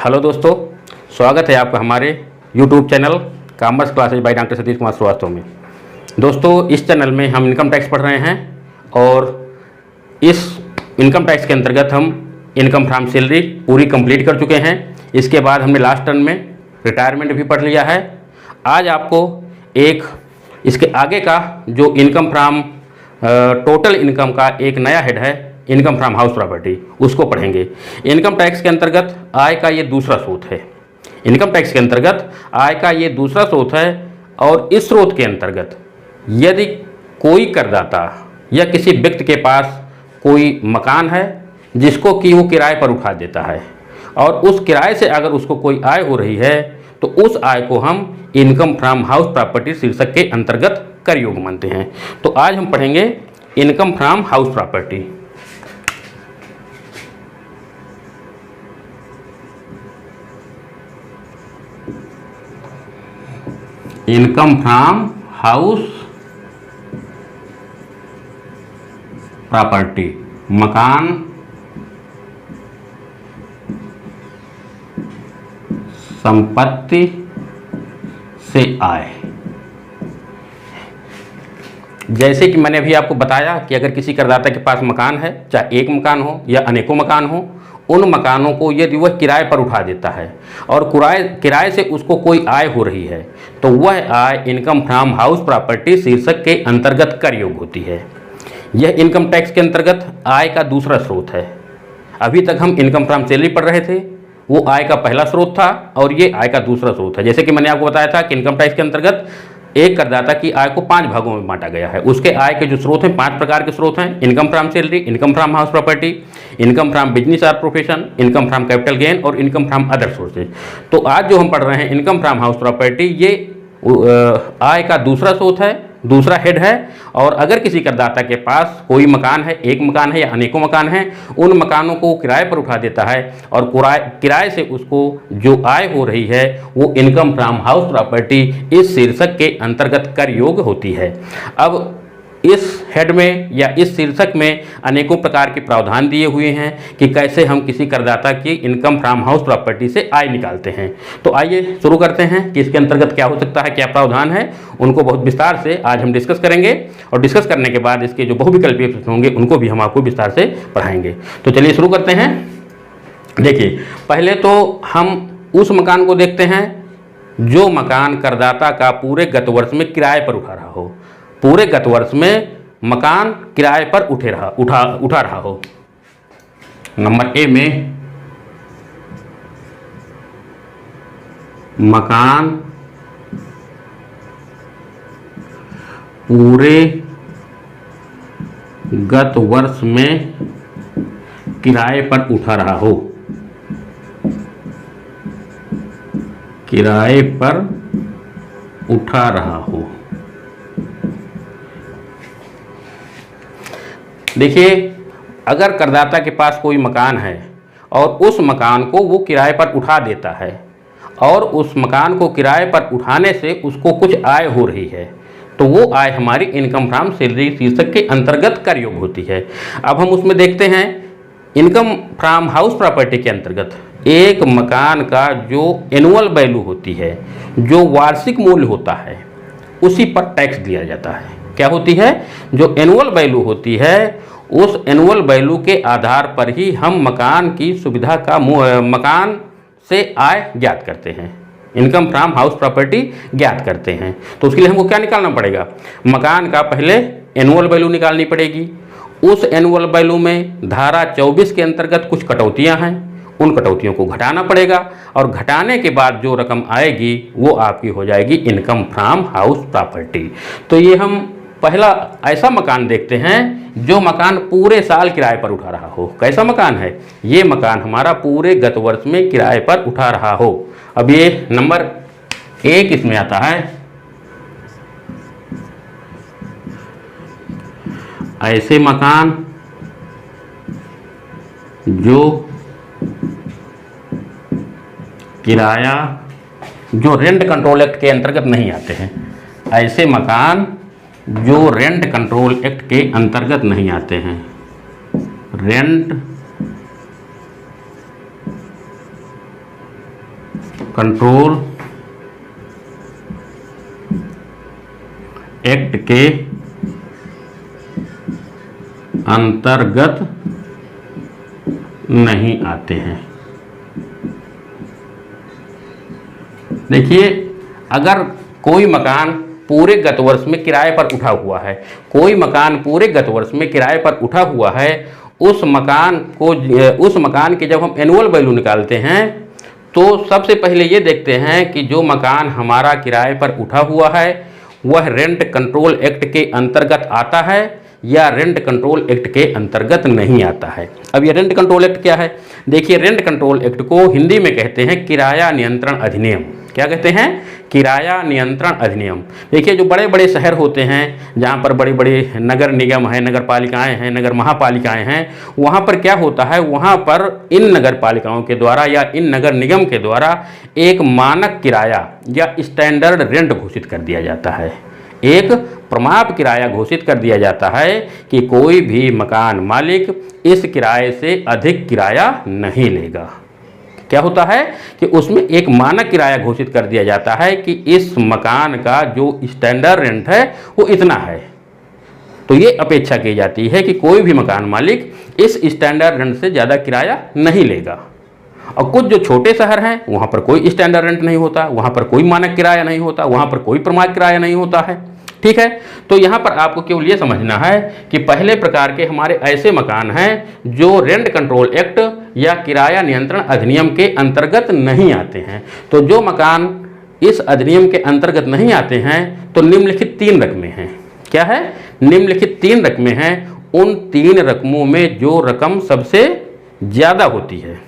Hello दोस्तों, स्वागत है आपका हमारे YouTube channel commerce classes by doctor Satish Kumar Srivastava में। दोस्तों, इस चैनल में हम इनकम टैक्स पढ़ रहे हैं और इस इनकम टैक्स के अंतर्गत हम इनकम फ्रॉम सैलरी पूरी कंप्लीट कर चुके हैं। इसके बाद हमने लास्ट टर्म में रिटायरमेंट भी पढ़ लिया है। आज आपको एक इसके आगे का जो इनकम फ्रॉम टोटल इनकम का एक नया हेड है, इनकम फ्रॉम हाउस प्रॉपर्टी, उसको पढ़ेंगे। इनकम टैक्स के अंतर्गत आय का ये दूसरा स्रोत है। इनकम टैक्स के अंतर्गत आय का ये दूसरा स्रोत है और इस स्रोत के अंतर्गत यदि कोई करदाता या किसी व्यक्ति के पास कोई मकान है जिसको कि वो किराए पर उठा देता है और उस किराए से अगर उसको कोई आय हो रही है तो उस आय को हम इनकम फ्रॉम हाउस प्रॉपर्टी शीर्षक के अंतर्गत कर योग्य मानते हैं। तो आज हम पढ़ेंगे income from house property. Income from house property, मकान संपत्ति से आय। जैसे कि मैंने अभी आपको बताया कि अगर किसी करदाता के पास मकान है, चाहे एक मकान हो या अनेकों मकान हो, उन मकानों को यदि वह किराए पर उठा देता है और किराए से उसको कोई आय हो रही है तो वह आय इनकम फ्रॉम हाउस प्रॉपर्टी शीर्षक के अंतर्गत कर योग्य होती है। यह इनकम टैक्स के अंतर्गत आय का दूसरा स्रोत है। अभी तक हम इनकम फ्रॉम सैलरी पढ़ रहे थे, वो आय का पहला स्रोत था और ये आय का दूसरा स्रोत है। जैसे कि मैंने आपको बताया था कि इनकम टैक्स के अंतर्गत एक करदाता की आय को 5 भागों में बांटा गया है। उसके आय के जो स्रोत हैं 5 प्रकार के स्रोत हैं: income from salary, income from house property, income from business और profession, income from capital gain और इनकम फ्रॉम अदर सोर्सेज। तो आज जो हम पढ़ रहे हैं इनकम फ्रॉम हाउस प्रॉपर्टी, ये आय का दूसरा स्रोत है, दूसरा हेड है। और अगर किसी करदाता के पास कोई मकान है, एक मकान है या अनेकों मकान हैं, उन मकानों को किराए पर उठा देता है और किराए से उसको जो आय हो रही है वो इनकम फ्रॉम हाउस प्रॉपर्टी इस शीर्षक के अंतर्गत कर योग्य होती है। अब इस हेड में या इस शीर्षक में अनेकों प्रकार के प्रावधान दिए हुए हैं कि कैसे हम किसी करदाता की इनकम फ्रॉम हाउस प्रॉपर्टी से आय निकालते हैं। तो आइए शुरू करते हैं कि इसके अंतर्गत क्या हो सकता है, क्या प्रावधान है, उनको बहुत विस्तार से आज हम डिस्कस करेंगे और डिस्कस करने के बाद इसके जो बहुविकल्पीय प्रश्न होंगे उनको भी हम आपको विस्तार से पढ़ाएंगे। तो चलिए शुरू करते हैं। देखिए, पहले तो हम उस मकान को देखते हैं जो मकान करदाता का पूरे गत वर्ष में किराए पर उठा रहा हो। पूरे गत वर्ष में मकान किराए पर उठा रहा हो। नंबर ए में मकान पूरे गत वर्ष में किराए पर उठा रहा हो। किराए पर उठा रहा हो। देखिए, अगर करदाता के पास कोई मकान है और उस मकान को वो किराए पर उठा देता है और उस मकान को किराए पर उठाने से उसको कुछ आय हो रही है तो वो आय हमारी इनकम फ्रॉम सैलरी शीर्षक के अंतर्गत कर योग्य होती है। अब हम उसमें देखते हैं इनकम फ्रॉम हाउस प्रॉपर्टी के अंतर्गत एक मकान का जो एनुअल वैल्यू होती है, जो वार्षिक मूल्य होता है, उसी पर टैक्स दिया जाता है। क्या होती है? जो एनुअल वैल्यू होती है, उस एनुअल वैल्यू के आधार पर ही हम मकान की सुविधा का मकान से आय ज्ञात करते हैं, इनकम फ्रॉम हाउस प्रॉपर्टी ज्ञात करते हैं। तो उसके लिए हमको क्या निकालना पड़ेगा? मकान का पहले एनुअल वैल्यू निकालनी पड़ेगी। उस एनुअल वैल्यू में धारा 24 के अंतर्गत कुछ कटौतियाँ हैं, उन कटौतियों को घटाना पड़ेगा और घटाने के बाद जो रकम आएगी वो आपकी हो जाएगी इनकम फ्रॉम हाउस प्रॉपर्टी। तो ये हम पहला ऐसा मकान देखते हैं जो मकान पूरे साल किराए पर उठा रहा हो। कैसा मकान है? ये मकान हमारा पूरे गत वर्ष में किराए पर उठा रहा हो। अब ये नंबर 1 इसमें आता है, ऐसे मकान जो किराया, जो रेंट कंट्रोल एक्ट के अंतर्गत नहीं आते हैं। ऐसे मकान जो रेंट कंट्रोल एक्ट के अंतर्गत नहीं आते हैं। रेंट कंट्रोल एक्ट के अंतर्गत नहीं आते हैं। देखिए, अगर कोई मकान पूरे गत वर्ष में किराए पर उठा हुआ है, कोई मकान पूरे गत वर्ष में किराए पर उठा हुआ है, उस मकान के जब हम एनुअल वैल्यू निकालते हैं तो सबसे पहले ये देखते हैं कि जो मकान हमारा किराए पर उठा हुआ है वह रेंट कंट्रोल एक्ट के अंतर्गत आता है या रेंट कंट्रोल एक्ट के अंतर्गत नहीं आता है। अब ये रेंट कंट्रोल एक्ट क्या है? देखिए, रेंट कंट्रोल एक्ट को हिंदी में कहते हैं किराया नियंत्रण अधिनियम। क्या कहते हैं? किराया नियंत्रण अधिनियम। देखिए, जो बड़े बड़े शहर होते हैं, जहाँ पर बड़े बड़े नगर निगम हैं, नगर पालिकाएँ हैं, नगर महापालिकाएँ हैं, वहाँ पर क्या होता है, वहाँ पर इन नगर पालिकाओं के द्वारा या इन नगर निगम के द्वारा एक मानक किराया या स्टैंडर्ड रेंट घोषित कर दिया जाता है। एक प्रमाप किराया घोषित कर दिया जाता है कि कोई भी मकान मालिक इस किराए से अधिक किराया नहीं लेगा। क्या होता है कि उसमें एक मानक किराया घोषित कर दिया जाता है कि इस मकान का जो स्टैंडर्ड रेंट है वो इतना है। तो ये अपेक्षा की जाती है कि कोई भी मकान मालिक इस स्टैंडर्ड रेंट से ज़्यादा किराया नहीं लेगा। और कुछ जो छोटे शहर हैं वहाँ पर कोई स्टैंडर्ड रेंट नहीं होता, वहाँ पर कोई मानक किराया नहीं होता, वहाँ पर कोई प्रमाण किराया नहीं होता है। ठीक है, तो यहाँ पर आपको केवल ये समझना है कि पहले प्रकार के हमारे ऐसे मकान हैं जो रेंट कंट्रोल एक्ट या किराया नियंत्रण अधिनियम के अंतर्गत नहीं आते हैं। तो जो मकान इस अधिनियम के अंतर्गत नहीं आते हैं तो निम्नलिखित 3 रकमें हैं। क्या है? निम्नलिखित 3 रकमें हैं। उन 3 रकमों में जो रकम सबसे ज़्यादा होती है,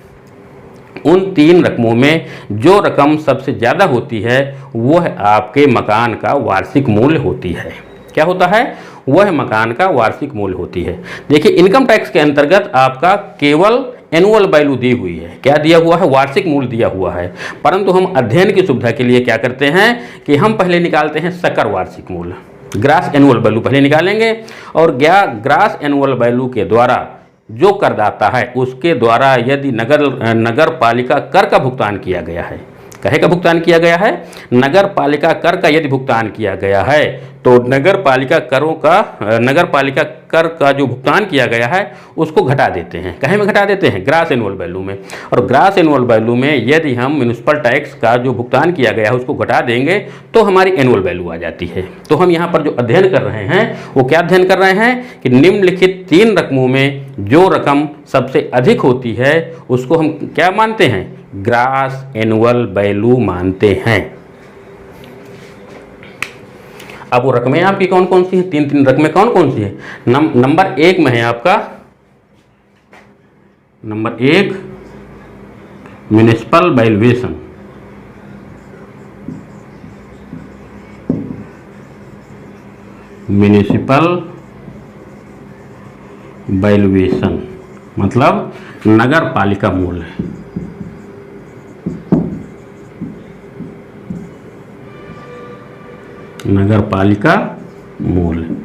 उन 3 रकमों में जो रकम सबसे ज़्यादा होती है वह आपके मकान का वार्षिक मूल्य होती है। क्या होता है? वह मकान का वार्षिक मूल्य होती है। देखिए, इनकम टैक्स के अंतर्गत आपका केवल एनुअल वैल्यू दी हुई है। क्या दिया हुआ है? वार्षिक मूल्य दिया हुआ है। परंतु हम अध्ययन की सुविधा के लिए क्या करते हैं कि हम पहले निकालते हैं सकल वार्षिक मूल्य, ग्रास एनुअल वैल्यू पहले निकालेंगे और ग्रास एनुअल वैल्यू के द्वारा जो करदाता है उसके द्वारा यदि नगर पालिका कर का भुगतान किया गया है, कहे का भुगतान किया गया है, नगर पालिका कर का यदि भुगतान किया गया है तो नगर पालिका कर का जो भुगतान किया गया है उसको घटा देते हैं। कहे में घटा देते हैं? ग्रास एनुअल वैल्यू में। और ग्रास एनुअल वैल्यू में यदि हम म्युनिसिपल टैक्स का जो भुगतान किया गया है उसको घटा देंगे तो हमारी एनुअल वैल्यू आ जाती है। तो हम यहाँ पर जो अध्ययन कर रहे हैं वो क्या अध्ययन कर रहे हैं कि निम्नलिखित 3 रकमों में जो रकम सबसे अधिक होती है उसको हम क्या मानते हैं? ग्रास एनुअल वैल्यू मानते हैं। अब वो रकमें आपकी कौन कौन सी हैं? 3 रकमें कौन कौन सी हैं? नंबर 1 में है आपका, number 1 municipal valuation. Municipal valuation मतलब नगर पालिका मूल्य। नगर पालिका मूल्य।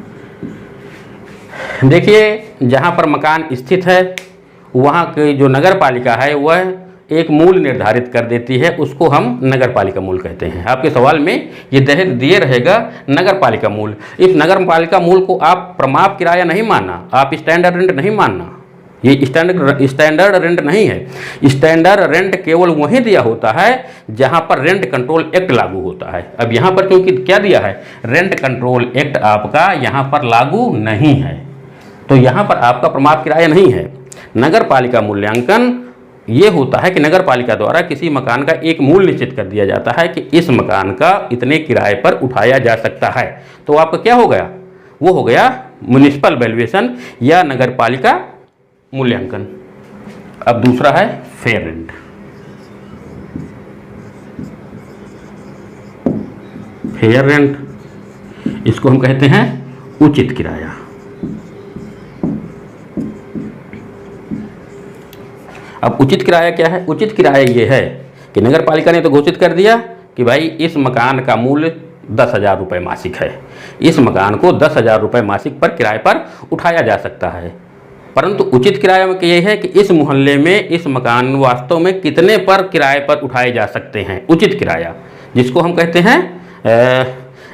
देखिए, जहाँ पर मकान स्थित है वहाँ की जो नगर पालिका है वह एक मूल्य निर्धारित कर देती है, उसको हम नगर पालिका मूल्य कहते हैं। आपके सवाल में ये दिए रहेगा नगर पालिका मूल्य। इस नगर पालिका मूल्य को आप प्रमाप किराया नहीं मानना, आप स्टैंडर्ड रेंट नहीं मानना। ये स्टैंडर्ड रेंट नहीं है। स्टैंडर्ड रेंट केवल वहीं दिया होता है जहां पर रेंट कंट्रोल एक्ट लागू होता है। अब यहां पर क्योंकि क्या दिया है? रेंट कंट्रोल एक्ट आपका यहां पर लागू नहीं है, तो यहां पर आपका प्रमाप किराया नहीं है। नगर पालिका मूल्यांकन ये होता है कि नगर पालिका द्वारा किसी मकान का एक मूल्य निश्चित कर दिया जाता है कि इस मकान का इतने किराए पर उठाया जा सकता है। तो आपका क्या हो गया? वो हो गया म्युनिसिपल वैल्यूएशन या नगर पालिका मूल्यांकन। अब दूसरा है फेयर रेंट। फेयर रेंट, इसको हम कहते हैं उचित किराया। अब उचित किराया क्या है? उचित किराया ये है कि नगर पालिका ने तो घोषित कर दिया कि भाई इस मकान का मूल्य 10,000 रुपये मासिक है, इस मकान को 10,000 रुपये मासिक पर किराए पर उठाया जा सकता है। परंतु उचित किराया में ये है कि इस मोहल्ले में इस मकान वास्तव में कितने पर किराए पर उठाए जा सकते हैं, उचित किराया, जिसको हम कहते हैं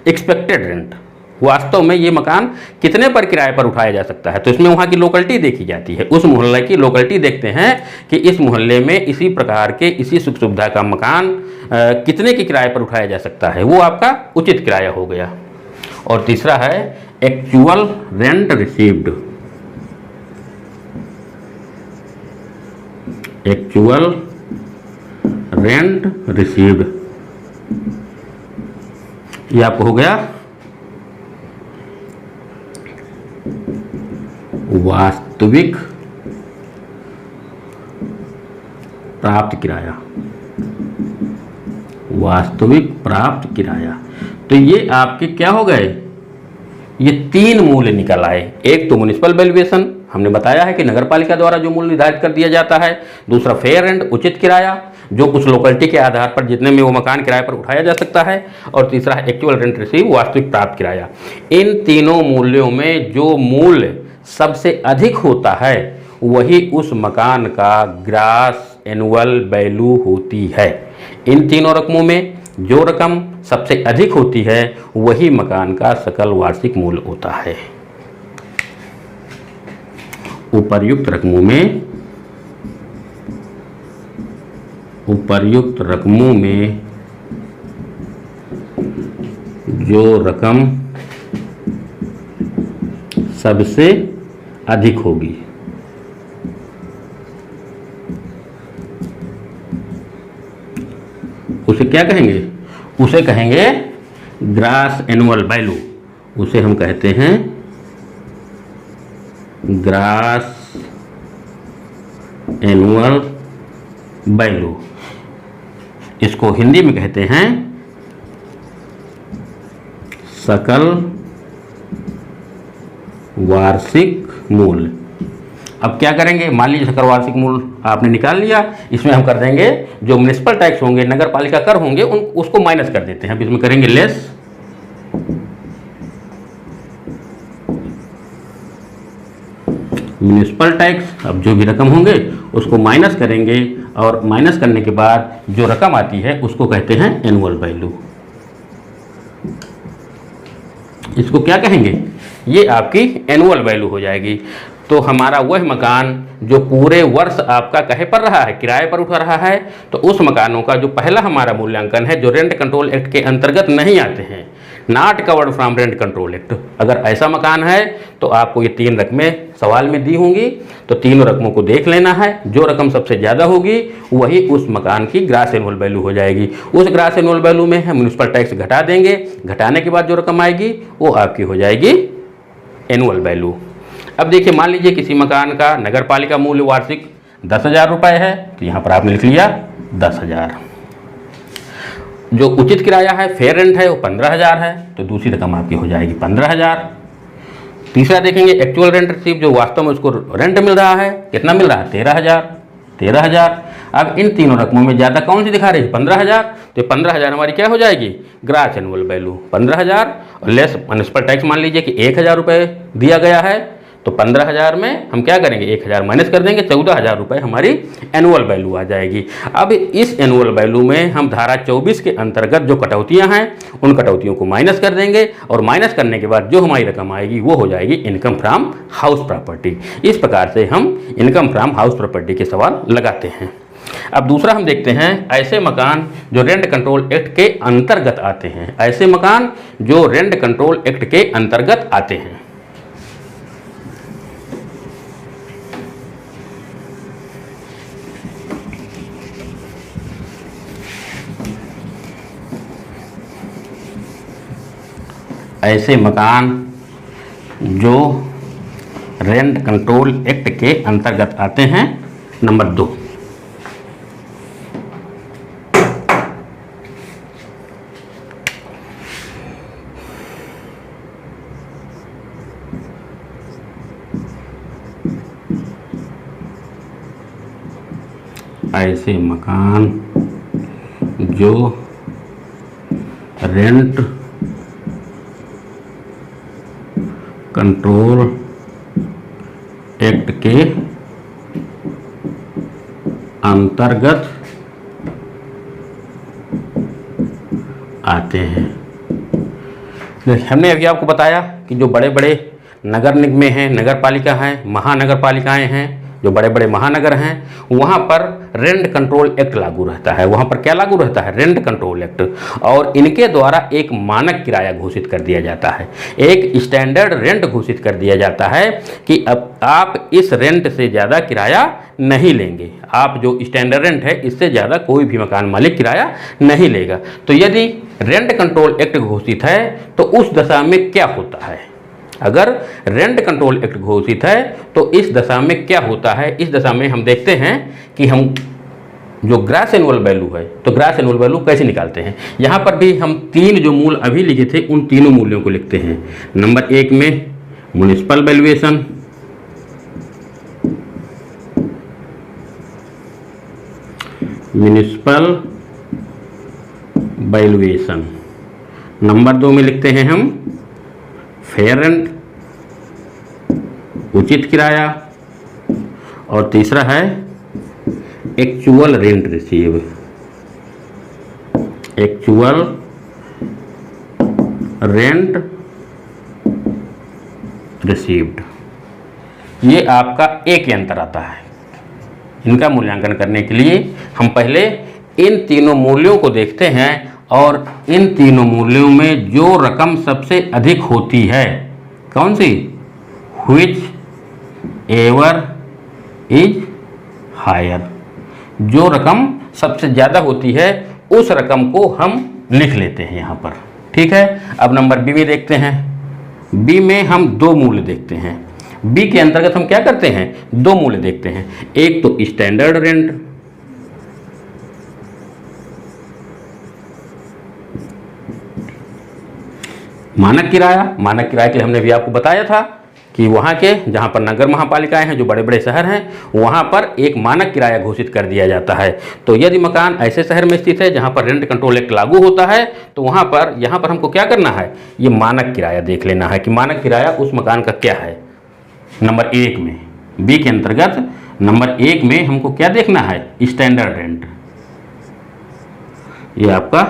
एक्सपेक्टेड रेंट। वास्तव में ये मकान कितने पर किराए पर उठाया जा सकता है, तो इसमें वहाँ की लोकेलिटी देखी जाती है, उस मोहल्ले की लोकेलिटी देखते हैं कि इस मोहल्ले में इसी प्रकार के इसी सुख सुविधा का मकान कितने के किराए पर उठाया जा सकता है, वो आपका उचित किराया हो गया। और तीसरा है actual rent received. Actual rent received ये आपको हो गया वास्तविक प्राप्त किराया। वास्तविक प्राप्त किराया, तो ये आपके क्या हो गए, ये तीन मूल्य निकल आए। एक तो म्युनिसिपल वैल्यूएशन, हमने बताया है कि नगर पालिका द्वारा जो मूल्य निर्धारित कर दिया जाता है। दूसरा फेयर रेंट, उचित किराया, जो उस लोकेलिटी के आधार पर जितने में वो मकान किराए पर उठाया जा सकता है। और तीसरा है एक्चुअल रेंट रिसीव, वास्तविक प्राप्त किराया। इन तीनों मूल्यों में जो मूल्य सबसे अधिक होता है वही उस मकान का ग्रास एनुअल वैल्यू होती है। इन तीनों रकमों में जो रकम सबसे अधिक होती है वही मकान का सकल वार्षिक मूल्य होता है। उपर्युक्त रकमों में जो रकम सबसे अधिक होगी उसे क्या कहेंगे, उसे कहेंगे ग्रास एनुअल वैल्यू। उसे हम कहते हैं ग्रास एनुअल वैल्यू। इसको हिंदी में कहते हैं सकल वार्षिक मूल्य। अब क्या करेंगे, मान लीजिए सकल वार्षिक मूल्य आपने निकाल लिया, इसमें हम कर देंगे जो म्युनिसिपल टैक्स होंगे, नगर पालिका कर होंगे, उसको माइनस कर देते हैं। अब इसमें करेंगे लेस म्युनिसिपल टैक्स। अब जो भी रकम होंगे उसको माइनस करेंगे और माइनस करने के बाद जो रकम आती है उसको कहते हैं एनुअल वैल्यू। इसको क्या कहेंगे, ये आपकी एनुअल वैल्यू हो जाएगी। तो हमारा वह मकान जो पूरे वर्ष आपका कहे पर रहा है, किराए पर उठा रहा है, तो उस मकानों का जो पहला हमारा मूल्यांकन है, जो रेंट कंट्रोल एक्ट के अंतर्गत नहीं आते हैं, not covered from rent control act, अगर ऐसा मकान है तो आपको ये तीन रकमें सवाल में दी होंगी। तो तीनों रकमों को देख लेना है, जो रकम सबसे ज़्यादा होगी वही उस मकान की ग्रास एनुअल वैल्यू हो जाएगी। उस ग्रास एनुअल वैल्यू में हम म्युनिसिपल टैक्स घटा देंगे, घटाने के बाद जो रकम आएगी वो आपकी हो जाएगी एनुअल वैल्यू। अब देखिए, मान लीजिए किसी मकान का नगर पालिका मूल्य वार्षिक 10,000 रुपये है, तो यहाँ पर आपने लिख लिया 10,000। जो उचित किराया है, फेयर रेंट है, वो 15,000 है, तो दूसरी रकम आपकी हो जाएगी 15,000। तीसरा देखेंगे एक्चुअल रेंट रिसीव, जो वास्तव में उसको रेंट मिल रहा है, कितना मिल रहा है, 13,000। अब इन तीनों रकमों में ज़्यादा कौन सी दिखा रही है, 15,000, तो 15,000 हमारी क्या हो जाएगी, ग्रास एनुअल वैल्यू 15,000। और लेस म्युनिसिपल टैक्स मान लीजिए कि 1,000 रुपये दिया गया है, तो 15,000 में हम क्या करेंगे, 1,000 माइनस कर देंगे, 14,000 रुपये हमारी एनुअल वैल्यू आ जाएगी। अब इस एनुअल वैल्यू में हम धारा 24 के अंतर्गत जो कटौतियां हैं उन कटौतियों को माइनस कर देंगे, और माइनस करने के बाद जो हमारी रकम आएगी वो हो जाएगी इनकम फ्रॉम हाउस प्रॉपर्टी। इस प्रकार से हम इनकम फ्रॉम हाउस प्रॉपर्टी के सवाल लगाते हैं। अब दूसरा हम देखते हैं ऐसे मकान जो रेंट कंट्रोल एक्ट के अंतर्गत आते हैं। ऐसे मकान जो रेंट कंट्रोल एक्ट के अंतर्गत आते हैं। ऐसे मकान जो रेंट कंट्रोल एक्ट के अंतर्गत आते हैं। नंबर 2, ऐसे मकान जो रेंट कंट्रोल एक्ट के अंतर्गत आते हैं। हमने अभी आपको बताया कि जो बड़े बड़े नगर निगमें हैं, नगर पालिका हैं, महानगर पालिकाएँ हैं, जो बड़े बड़े महानगर हैं, वहाँ पर रेंट कंट्रोल एक्ट लागू रहता है। वहाँ पर क्या लागू रहता है? Rent control act. और इनके द्वारा एक मानक किराया घोषित कर दिया जाता है, एक स्टैंडर्ड रेंट घोषित कर दिया जाता है कि अब आप इस रेंट से ज़्यादा किराया नहीं लेंगे। आप जो स्टैंडर्ड रेंट है इससे ज़्यादा कोई भी मकान मालिक किराया नहीं लेगा। तो यदि रेंट कंट्रोल एक्ट घोषित है तो उस दशा में क्या होता है? अगर रेंट कंट्रोल एक्ट घोषित है तो इस दशा में क्या होता है? इस दशा में हम देखते हैं कि हम जो ग्रॉस एनुअल वैल्यू है, तो ग्रॉस एनुअल वैल्यू कैसे निकालते हैं। यहाँ पर भी हम तीन जो मूल अभी लिखे थे उन तीनों मूल्यों को लिखते हैं। नंबर 1 में म्युनिसिपल वैल्यूएशन, नंबर 2 में लिखते हैं हम फेयर रेंट, उचित किराया, और तीसरा है actual rent receive, actual rent received. ये आपका एक ही अंतर आता है। इनका मूल्यांकन करने के लिए हम पहले इन तीनों मूल्यों को देखते हैं और इन तीनों मूल्यों में जो रकम सबसे अधिक होती है, कौन सी? Whichever is higher. जो रकम सबसे ज़्यादा होती है उस रकम को हम लिख लेते हैं यहाँ पर। ठीक है। अब नंबर बी में देखते हैं। बी में हम दो मूल्य देखते हैं। बी के अंतर्गत हम क्या करते हैं? दो मूल्य देखते हैं। एक तो स्टैंडर्ड रेंट, मानक किराया। मानक किराए के लिए हमने भी आपको बताया था कि वहाँ के जहाँ पर नगर महापालिकाएं हैं, जो बड़े बड़े शहर हैं, वहाँ पर एक मानक किराया घोषित कर दिया जाता है। तो यदि मकान ऐसे शहर में स्थित है जहाँ पर रेंट कंट्रोल एक्ट लागू होता है तो वहाँ पर यहाँ पर हमको क्या करना है? ये मानक किराया देख लेना है कि मानक किराया उस मकान का क्या है। नंबर 1 में, बी के अंतर्गत नंबर 1 में हमको क्या देखना है? Standard rent. ये आपका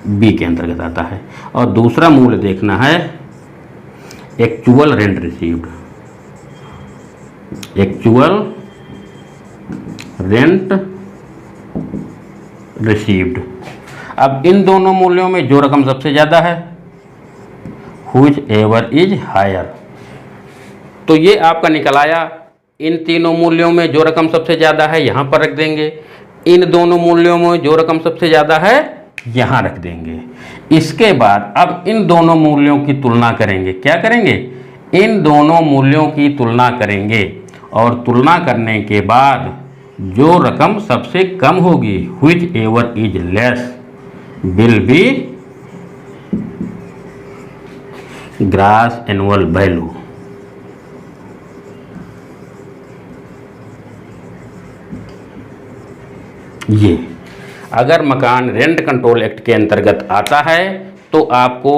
बी के अंतर्गत आता है। और दूसरा मूल्य देखना है actual rent received, actual rent received. अब इन दोनों मूल्यों में जो रकम सबसे ज़्यादा है, व्हिच एवर इज हायर। तो ये आपका निकल आया। इन तीनों मूल्यों में जो रकम सबसे ज़्यादा है यहाँ पर रख देंगे, इन दोनों मूल्यों में जो रकम सबसे ज़्यादा है यहाँ रख देंगे। इसके बाद अब इन दोनों मूल्यों की तुलना करेंगे। क्या करेंगे? इन दोनों मूल्यों की तुलना करेंगे और तुलना करने के बाद जो रकम सबसे कम होगी, which ever is less will be gross annual value. ये अगर मकान रेंट कंट्रोल एक्ट के अंतर्गत आता है तो आपको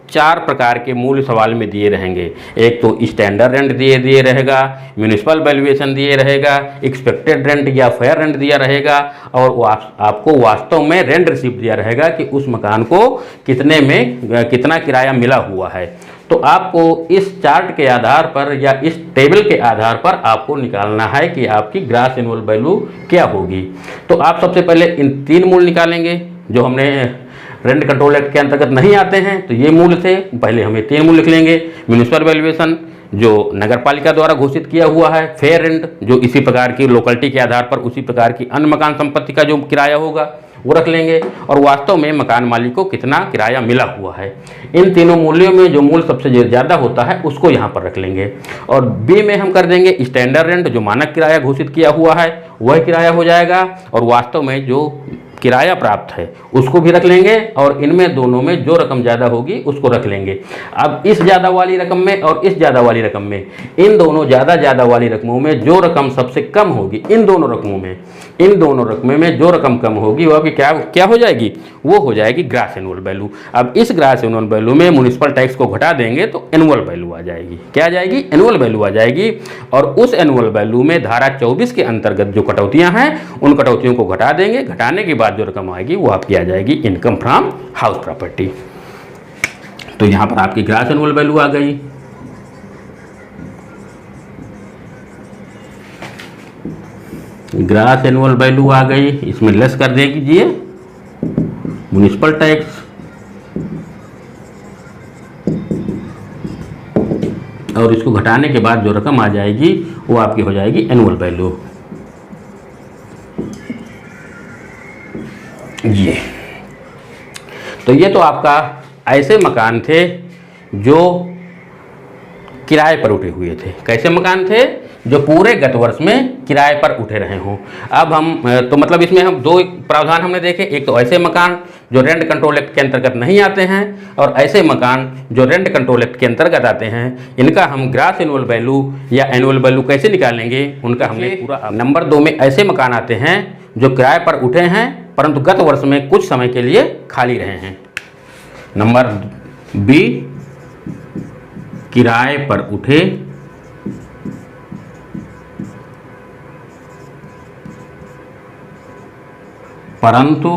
4 प्रकार के मूल्य सवाल में दिए रहेंगे। एक तो स्टैंडर्ड रेंट दिए रहेगा, म्युनिसिपल वैल्यूएशन दिए रहेगा, एक्सपेक्टेड रेंट या फेयर रेंट दिया रहेगा, और आपको वास्तव में रेंट रिसीप्ट दिया रहेगा कि उस मकान को कितने में कितना किराया मिला हुआ है। तो आपको इस चार्ट के आधार पर या इस टेबल के आधार पर आपको निकालना है कि आपकी ग्रॉस एनुअल वैल्यू क्या होगी। तो आप सबसे पहले इन 3 मूल्य निकालेंगे जो हमने रेंट कंट्रोल एक्ट के अंतर्गत नहीं आते हैं। तो ये मूल्य थे, पहले हम ये 3 मूल्य लिख लेंगे। म्युनिसिपल वैल्यूएशन जो नगर पालिका द्वारा घोषित किया हुआ है, फेयर रेंट जो इसी प्रकार की लोकेलिटी के आधार पर उसी प्रकार की अन्य मकान संपत्ति का जो किराया होगा वो रख लेंगे, और वास्तव में मकान मालिक को कितना किराया मिला हुआ है। इन तीनों मूल्यों में जो मूल्य सबसे ज़्यादा होता है उसको यहाँ पर रख लेंगे। और बी में हम कर देंगे स्टैंडर्ड रेंट जो मानक किराया घोषित किया हुआ है वह किराया हो जाएगा, और वास्तव में जो किराया प्राप्त है उसको भी रख लेंगे, और इनमें दोनों में जो रकम ज़्यादा होगी उसको रख लेंगे। अब इस ज़्यादा वाली रकम में और इस ज़्यादा वाली रकम में, इन दोनों ज़्यादा वाली रकमों में जो रकम सबसे कम होगी इन दोनों रकमों में, इन दोनों रकम में जो रकम कम होगी वो आपकी क्या हो जाएगी, वो हो जाएगी ग्रास एनुअल वैल्यू। अब इस ग्रास एनुअल वैल्यू में म्युनिसिपल टैक्स को घटा देंगे तो एनुअल वैल्यू आ जाएगी। क्या आ जाएगी, एनुअल वैल्यू आ जाएगी। और उस एनुअल वैल्यू में धारा 24 के अंतर्गत जो कटौतियां हैं उन कटौतियों को घटा देंगे, घटाने के बाद जो रकम आएगी वो आपकी आ जाएगी इनकम फ्रॉम हाउस प्रॉपर्टी। तो यहां पर आपकी ग्रास एनुअल वैल्यू आ गई। ग्रास एनुअल वैल्यू आ गई, इसमें लेस कर दीजिए म्युनिसिपल टैक्स और इसको घटाने के बाद जो रकम आ जाएगी वो आपकी हो जाएगी एनुअल वैल्यू। ये तो ये तो आपका ऐसे मकान थे जो किराए पर उठे हुए थे। कैसे मकान थे, जो पूरे गत वर्ष में किराए पर उठे रहे हों। अब हम तो मतलब इसमें हम दो प्रावधान हमने देखे, एक तो ऐसे मकान जो रेंट कंट्रोल एक्ट के अंतर्गत नहीं आते हैं और ऐसे मकान जो रेंट कंट्रोल एक्ट के अंतर्गत आते हैं। इनका हम ग्रास एनुअल वैल्यू या एनुअल वैल्यू कैसे निकालेंगे उनका हमने पूरा। नंबर 2 में ऐसे मकान आते हैं जो किराए पर उठे हैं परंतु गत वर्ष में कुछ समय के लिए खाली रहे हैं। नंबर बी, किराए पर उठे परंतु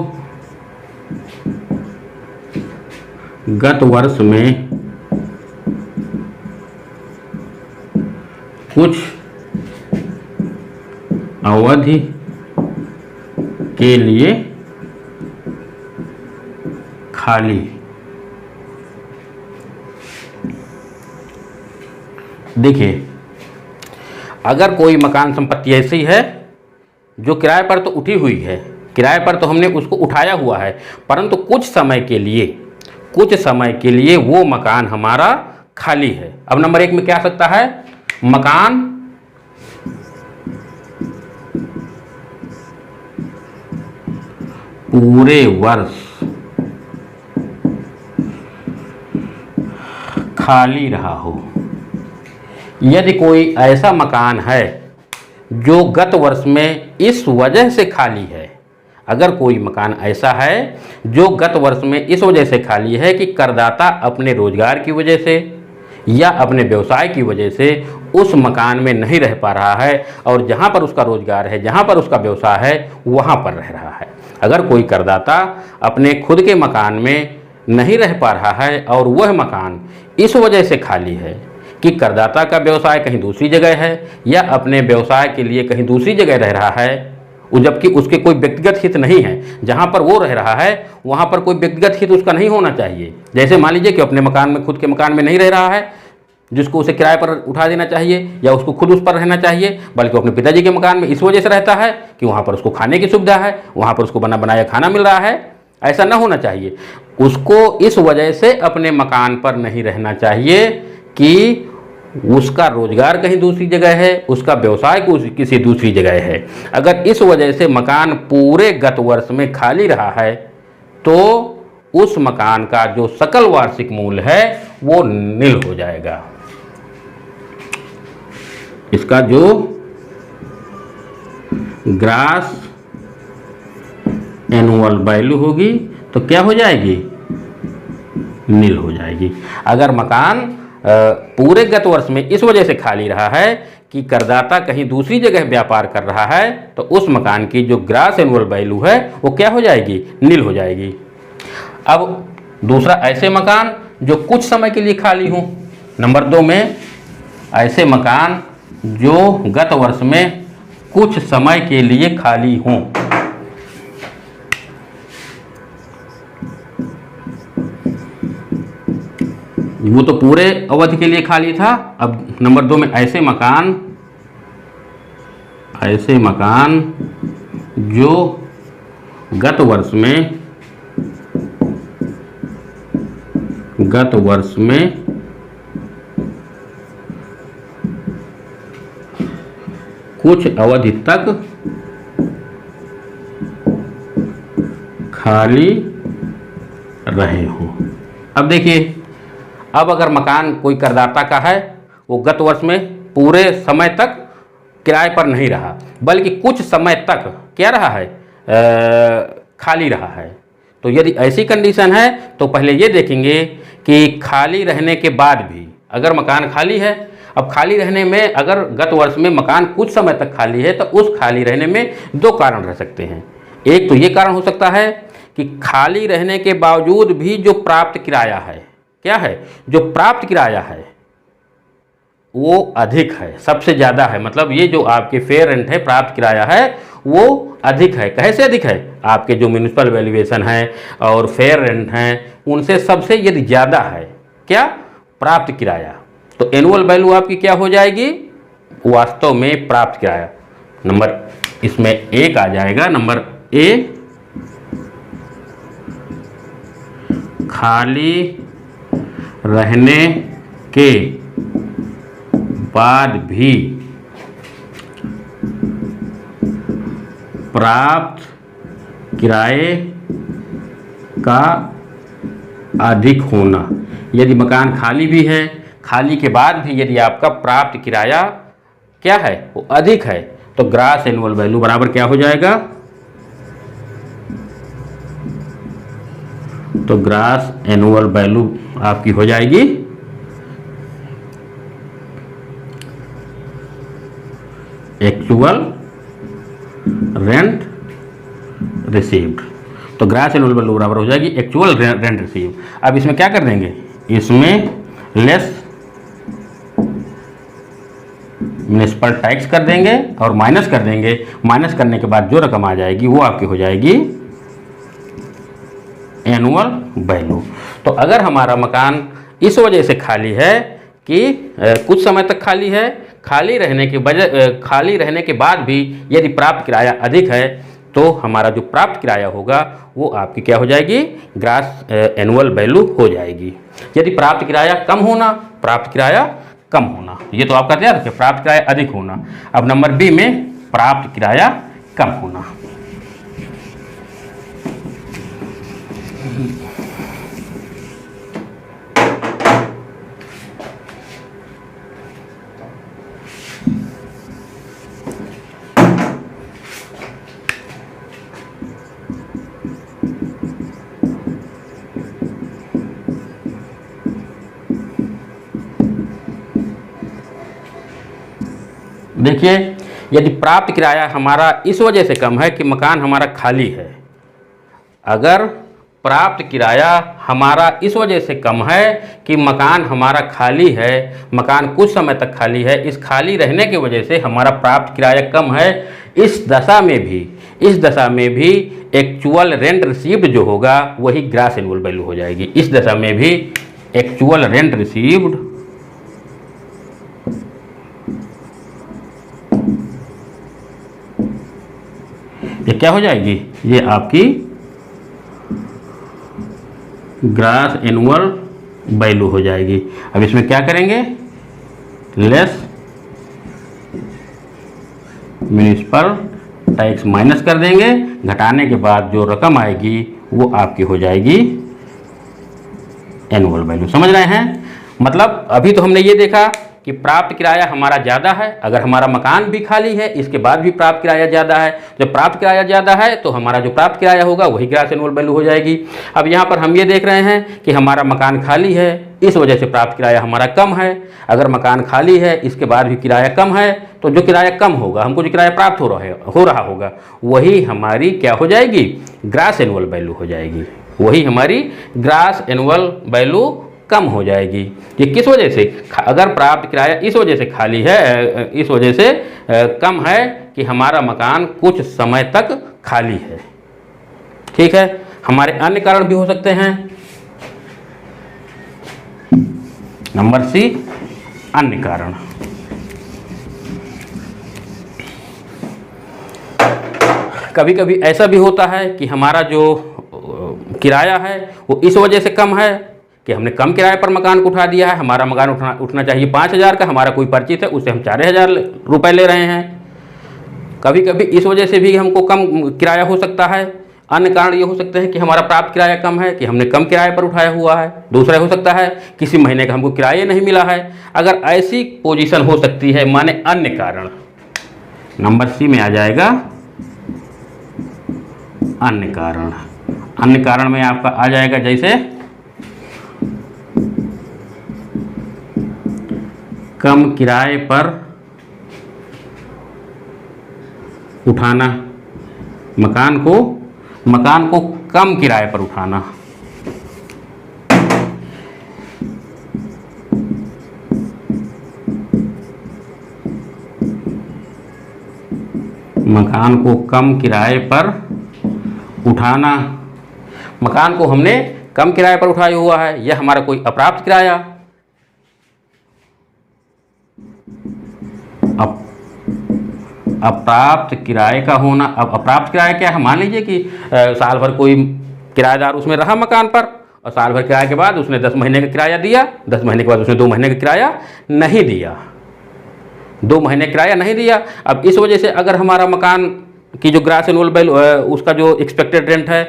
गत वर्ष में कुछ अवधि के लिए खाली। देखिए, अगर कोई मकान संपत्ति ऐसी है जो किराए पर तो उठी हुई है, किराए पर तो हमने उसको उठाया हुआ है, परंतु कुछ समय के लिए वो मकान हमारा खाली है। अब नंबर 1 में क्या आ सकता है, मकान पूरे वर्ष खाली रहा हो। यदि कोई ऐसा मकान है जो गत वर्ष में इस वजह से खाली है, अगर कोई मकान ऐसा है जो गत वर्ष में इस वजह से खाली है कि करदाता अपने रोजगार की वजह से या अपने व्यवसाय की वजह से उस मकान में नहीं रह पा रहा है और जहां पर उसका रोजगार है, जहां पर उसका व्यवसाय है, वहां पर रह रहा है। अगर कोई करदाता अपने खुद के मकान में नहीं रह पा रहा है और वह मकान इस वजह से खाली है कि करदाता का व्यवसाय कहीं दूसरी जगह है या अपने व्यवसाय के लिए कहीं दूसरी जगह रह रहा है, जबकि उसके कोई व्यक्तिगत हित नहीं है, जहां पर वो रह रहा है वहां पर कोई व्यक्तिगत हित उसका नहीं होना चाहिए। जैसे मान लीजिए कि अपने मकान में, खुद के मकान में नहीं रह रहा है, जिसको उसे किराए पर उठा देना चाहिए या उसको खुद उस पर रहना चाहिए, बल्कि अपने पिताजी के मकान में इस वजह से रहता है कि वहाँ पर उसको खाने की सुविधा है, वहाँ पर उसको बना बनाया खाना मिल रहा है। ऐसा ना होना चाहिए। उसको इस वजह से अपने मकान पर नहीं रहना चाहिए कि उसका रोजगार कहीं दूसरी जगह है, उसका व्यवसाय किसी दूसरी जगह है। अगर इस वजह से मकान पूरे गत वर्ष में खाली रहा है तो उस मकान का जो सकल वार्षिक मूल्य है वो नील हो जाएगा। इसका जो ग्रास एनुअल वैल्यू होगी तो क्या हो जाएगी, नील हो जाएगी। अगर मकान पूरे गत वर्ष में इस वजह से खाली रहा है कि करदाता कहीं दूसरी जगह व्यापार कर रहा है तो उस मकान की जो ग्रास एनुअल वैल्यू है वो क्या हो जाएगी, नील हो जाएगी। अब दूसरा, ऐसे मकान जो कुछ समय के लिए खाली हों। नंबर 2 में ऐसे मकान जो गत वर्ष में कुछ समय के लिए खाली हों। वो तो पूरे अवधि के लिए खाली था। अब नंबर 2 में ऐसे मकान जो गत वर्ष में कुछ अवधि तक खाली रहे हों। अब देखिए, अब अगर मकान कोई करदाता का है, वो गत वर्ष में पूरे समय तक किराए पर नहीं रहा, बल्कि कुछ समय तक क्या रहा है, खाली रहा है। तो यदि ऐसी कंडीशन है तो पहले ये देखेंगे कि खाली रहने के बाद भी अगर मकान खाली है, अब खाली रहने में अगर गत वर्ष में मकान कुछ समय तक खाली है तो उस खाली रहने में दो कारण रह सकते हैं। एक तो ये कारण हो सकता है कि खाली रहने के बावजूद भी जो प्राप्त किराया है, क्या है, जो प्राप्त किराया है वो अधिक है, सबसे ज़्यादा है। मतलब ये जो आपके फेयर रेंट है, प्राप्त किराया है, वो अधिक है। कैसे अधिक है? आपके जो म्यूनिसिपल वैल्यूएशन है और फेयर रेंट हैं उनसे सबसे यदि ज़्यादा है क्या, प्राप्त किराया, तो एनुअल वैल्यू आपकी क्या हो जाएगी, वास्तव में प्राप्त किराया। नंबर इसमें एक आ जाएगा, नंबर ए, खाली रहने के बाद भी प्राप्त किराए का अधिक होना। यदि मकान खाली भी है, खाली के बाद भी यदि आपका प्राप्त किराया क्या है, वो अधिक है, तो ग्रॉस एनुअल वैल्यू बराबर क्या हो जाएगा, तो ग्रॉस एनुअल वैल्यू आपकी हो जाएगी एक्चुअल रेंट रिसीव्ड। तो ग्रॉस एनुअल वैल्यू बराबर हो जाएगी एक्चुअल रेंट रिसीव। अब इसमें क्या कर देंगे, इसमें लेस म्युनिसिपल टैक्स कर देंगे और माइनस कर देंगे। माइनस करने के बाद जो रकम आ जाएगी वो आपकी हो जाएगी एनुअल वैल्यू। तो अगर हमारा मकान इस वजह से खाली है कि कुछ समय तक खाली है, खाली रहने के बाद भी यदि प्राप्त किराया अधिक है, तो हमारा जो प्राप्त किराया होगा वो आपकी क्या हो जाएगी, ग्रॉस एनुअल वैल्यू हो जाएगी। यदि प्राप्त किराया कम होना, प्राप्त किराया कम होना, ये तो आपका तैयार है, प्राप्त किराया अधिक होना। अब नंबर बी में प्राप्त किराया कम होना। देखिए, यदि प्राप्त किराया हमारा इस वजह से कम है कि मकान हमारा खाली है, अगर प्राप्त किराया हमारा इस वजह से कम है कि मकान हमारा खाली है, मकान कुछ समय तक खाली है, इस खाली रहने की वजह से हमारा प्राप्त किराया कम है, इस दशा में भी एक्चुअल रेंट रिसीव्ड जो होगा वही ग्रॉस एनुअल वैल्यू हो जाएगी। इस दशा में भी एक्चुअल रेंट रिसीव्ड ये क्या हो जाएगी, ये आपकी ग्रॉस एनुअल वैल्यू हो जाएगी। अब इसमें क्या करेंगे, लेस म्युनिसिपल टैक्स माइनस कर देंगे, घटाने के बाद जो रकम आएगी वो आपकी हो जाएगी एनुअल वैल्यू। समझ रहे हैं? मतलब अभी तो हमने ये देखा कि प्राप्त किराया हमारा ज़्यादा है, अगर हमारा मकान भी खाली है इसके बाद भी प्राप्त किराया ज़्यादा है, जब प्राप्त किराया ज़्यादा है तो हमारा जो प्राप्त किराया होगा वही ग्रॉस एनुअल वैल्यू हो जाएगी। अब यहाँ पर हम ये देख रहे हैं कि हमारा मकान खाली है, इस वजह से प्राप्त किराया हमारा कम है। अगर मकान खाली है इसके बाद भी किराया कम है, तो जो किराया कम होगा, हमको जो किराया प्राप्त हो रहा होगा वही हमारी क्या हो जाएगी, ग्रॉस एनुअल वैल्यू हो जाएगी, वही हमारी ग्रॉस एनुअल वैल्यू कम हो जाएगी। ये किस वजह से, अगर प्राप्त किराया इस वजह से खाली है, इस वजह से कम है कि हमारा मकान कुछ समय तक खाली है। ठीक है, हमारे अन्य कारण भी हो सकते हैं। नंबर सी, अन्य कारण। कभी कभी ऐसा भी होता है कि हमारा जो किराया है वो इस वजह से कम है कि हमने कम किराए पर मकान को उठा दिया है। हमारा मकान उठना चाहिए 5,000 का, हमारा कोई परिचित है उससे हम 4,000 रुपये ले रहे हैं। कभी कभी इस वजह से भी हमको कम किराया हो सकता है। अन्य कारण ये हो सकते हैं कि हमारा प्राप्त किराया कम है कि हमने कम किराए पर उठाया हुआ है। दूसरा हो सकता है किसी महीने का हमको किराया नहीं मिला है। अगर ऐसी पोजीशन हो सकती है, माने अन्य कारण, नंबर सी में आ जाएगा अन्य कारण। अन्य कारण में आपका आ जाएगा जैसे कम किराए पर उठाना, मकान को कम किराए पर उठाना। मकान को कम किराए पर उठाना। मकान को हमने कम किराए पर उठाया हुआ है, यह हमारा कोई अप्राप्त किराया, अप्राप्त किराए का होना। अब अप्राप्त किराया क्या है? मान लीजिए कि साल भर कोई किराएदार उसमें रहा मकान पर, और साल भर किराए के बाद उसने 10 महीने का किराया दिया, 10 महीने के बाद उसने 2 महीने का किराया नहीं दिया, 2 महीने किराया नहीं दिया। अब इस वजह से अगर हमारा मकान की जो ग्रॉस एनुअल वैल्यू, उसका जो एक्सपेक्टेड रेंट है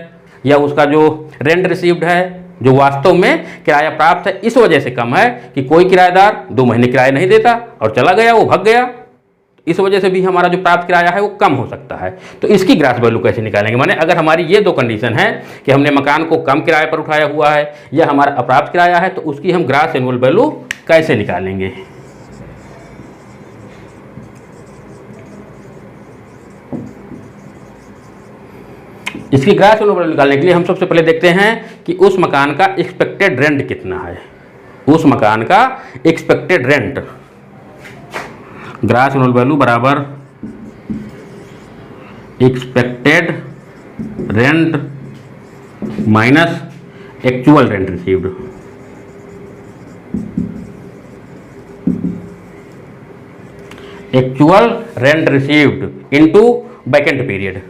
या उसका जो रेंट रिसीव्ड है, जो वास्तव में किराया प्राप्त है, इस वजह से कम है कि कोई किराएदार 2 महीने किराया नहीं देता और चला गया, वो भाग गया, इस वजह से भी हमारा जो प्राप्त किराया है वो कम हो सकता है। तो इसकी ग्रॉस वैल्यू कैसे निकालेंगे? माने अगर हमारी ये 2 कंडीशन है कि हमने मकान को कम किराए पर उठाया हुआ है या हमारा अप्राप्त किराया है, तो उसकी हम ग्रॉस एनुअल वैल्यू कैसे निकालेंगे? इसकी ग्रॉस एनुअल वैल्यू निकालने के लिए हम सबसे पहले देखते हैं कि उस मकान का एक्सपेक्टेड रेंट कितना है। उस मकान का expected rent, gross annual value बराबर expected rent minus actual rent received. Actual rent received into vacant period.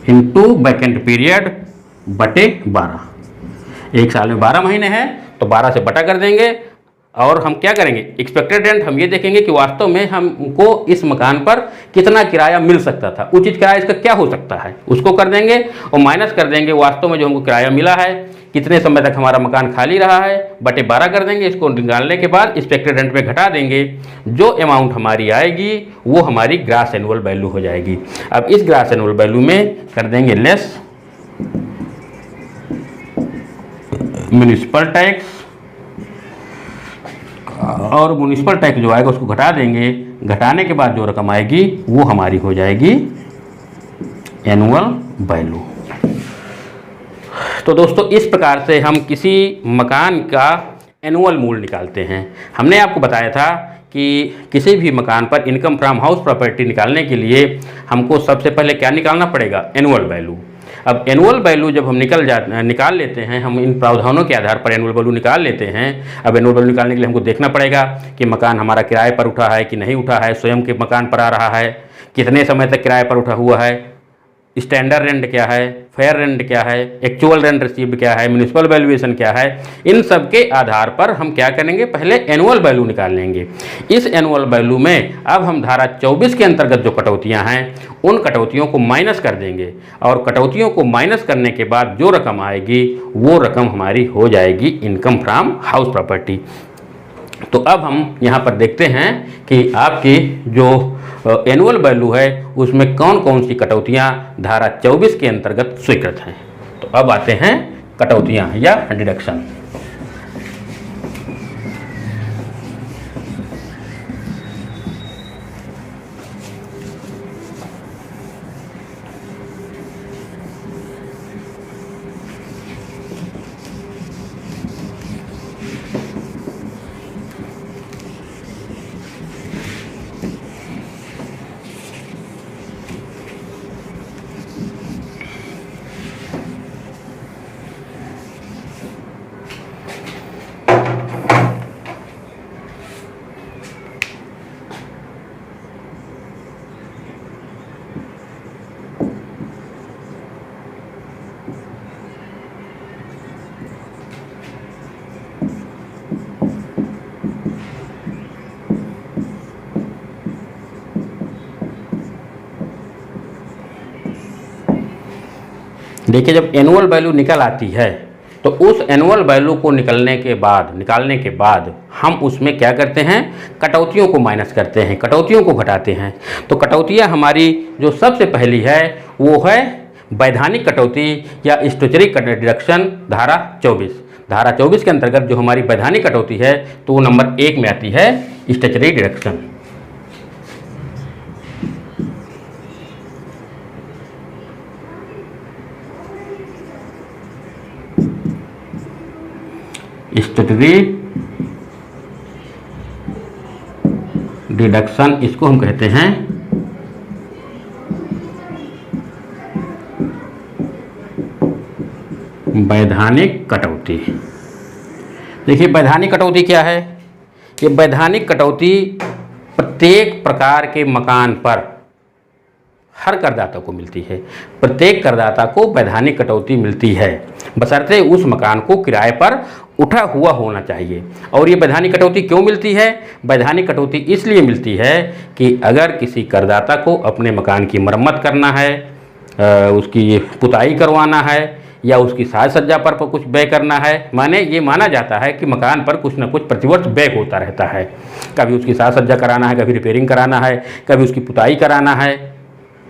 Into vacant period बटे 12। एक साल में 12 महीने हैं तो 12 से बटा कर देंगे, और हम क्या करेंगे? एक्सपेक्टेड रेंट हम ये देखेंगे कि वास्तव में हमको इस मकान पर कितना किराया मिल सकता था, उचित किराया इसका क्या हो सकता है, उसको कर देंगे और माइनस कर देंगे वास्तव में जो हमको किराया मिला है, कितने समय तक हमारा मकान खाली रहा है, बटे 12 कर देंगे। इसको निकालने के बाद एक्सपेक्टेड रेंट में घटा देंगे, जो अमाउंट हमारी आएगी वो हमारी ग्रॉस एनुअल वैल्यू हो जाएगी। अब इस ग्रॉस एनुअल वैल्यू में कर देंगे लेस म्युनिसिपल टैक्स, और म्युनिसिपल टैक्स जो आएगा उसको घटा देंगे, घटाने के बाद जो रकम आएगी वो हमारी हो जाएगी एनुअल वैल्यू। तो दोस्तों इस प्रकार से हम किसी मकान का एनुअल मूल्य निकालते हैं। हमने आपको बताया था कि किसी भी मकान पर इनकम फ्रॉम हाउस प्रॉपर्टी निकालने के लिए हमको सबसे पहले क्या निकालना पड़ेगा? Annual value. अब एनुअल वैल्यू जब हम निकाल लेते हैं, हम इन प्रावधानों के आधार पर एनुअल वैल्यू निकाल लेते हैं। अब एनुअल वैल्यू निकालने के लिए हमको देखना पड़ेगा कि मकान हमारा किराए पर उठा है कि नहीं उठा है, स्वयं के मकान पर आ रहा है, कितने समय तक किराए पर उठा हुआ है, स्टैंडर्ड रेंट क्या है, फेयर रेंट क्या है, एक्चुअल रेंट रिसीव्ड क्या है, म्युनिसिपल वैल्यूएशन क्या है। इन सब के आधार पर हम क्या करेंगे? पहले एनुअल वैल्यू निकाल लेंगे। इस एनुअल वैल्यू में अब हम धारा 24 के अंतर्गत जो कटौतियां हैं उन कटौतियों को माइनस कर देंगे, और कटौतियों को माइनस करने के बाद जो रकम आएगी वो रकम हमारी हो जाएगी इनकम फ्रॉम हाउस प्रॉपर्टी। तो अब हम यहाँ पर देखते हैं कि आपकी जो एनुअल वैल्यू है उसमें कौन कौन सी कटौतियाँ धारा 24 के अंतर्गत स्वीकृत हैं। तो अब आते हैं कटौतियाँ या डिडक्शन। देखिए जब एनुअल वैल्यू निकल आती है तो उस एनुअल वैल्यू को निकालने के बाद हम उसमें क्या करते हैं, कटौतियों को माइनस करते हैं, कटौतियों को घटाते हैं। तो कटौतियाँ हमारी जो सबसे पहली है वो है वैधानिक कटौती या स्टैट्यूटरी डिडक्शन धारा 24। धारा 24 के अंतर्गत जो हमारी वैधानिक कटौती है तो वो नंबर 1 में आती है, स्टैट्यूटरी डिडक्शन। स्टैट्यूटरी डिडक्शन इसको हम कहते हैं वैधानिक कटौती। देखिए वैधानिक कटौती क्या है, ये वैधानिक कटौती प्रत्येक प्रकार के मकान पर हर करदाता को मिलती है। प्रत्येक करदाता को वैधानिक कटौती मिलती है, बशर्ते उस मकान को किराए पर उठा हुआ होना चाहिए। और ये वैधानिक कटौती क्यों मिलती है? वैधानिक कटौती इसलिए मिलती है कि अगर किसी करदाता को अपने मकान की मरम्मत करना है, उसकी पुताई करवाना है या उसकी साज सज्जा पर कुछ व्यय करना है, माने ये माना जाता है कि मकान पर कुछ न कुछ प्रतिवर्ष व्यय होता रहता है। कभी उसकी साज सज्जा कराना है, कभी रिपेयरिंग कराना है, कभी उसकी पुताई कराना है,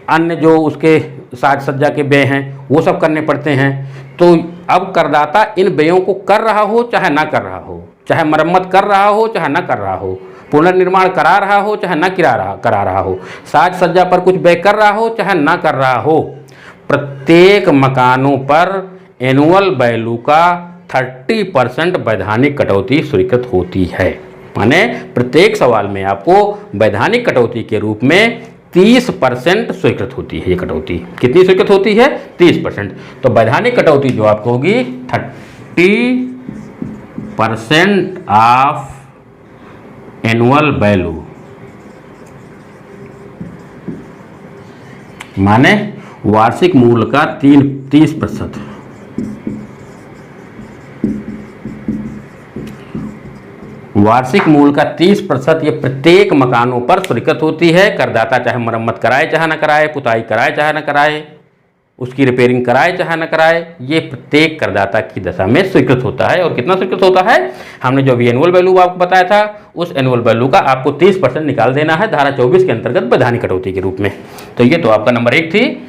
अन्य जो उसके साज सज्जा के व्यय हैं वो सब करने पड़ते हैं। तो अब करदाता इन व्ययों को कर रहा हो चाहे ना कर रहा हो, चाहे मरम्मत कर रहा हो चाहे ना कर रहा हो, पुनर्निर्माण करा रहा हो चाहे ना करा रहा हो, साज सज्जा पर कुछ व्यय कर रहा हो चाहे ना कर रहा हो, प्रत्येक मकानों पर एनुअल वैल्यू का 30% वैधानिक कटौती स्वीकृत होती है। माने प्रत्येक सवाल में आपको वैधानिक कटौती के रूप में 30% स्वीकृत होती है। ये कटौती कितनी स्वीकृत होती है? 30%। तो वैधानिक कटौती जो आपको होगी 30% ऑफ एनुअल वैल्यू, माने वार्षिक मूल्य का 30%। वार्षिक मूल्य का 30% ये प्रत्येक मकानों पर स्वीकृत होती है। करदाता चाहे मरम्मत कराए चाहे न कराए, पुताई कराए चाहे न कराए, उसकी रिपेयरिंग कराए चाहे न कराए, ये प्रत्येक करदाता की दशा में स्वीकृत होता है। और कितना स्वीकृत होता है? हमने जो अभी एनुअल वैल्यू आपको बताया था, उस एनुअल वैल्यू का आपको 30% निकाल देना है धारा 24 के अंतर्गत वैधानिक कटौती के रूप में। तो ये तो आपका नंबर 1 थी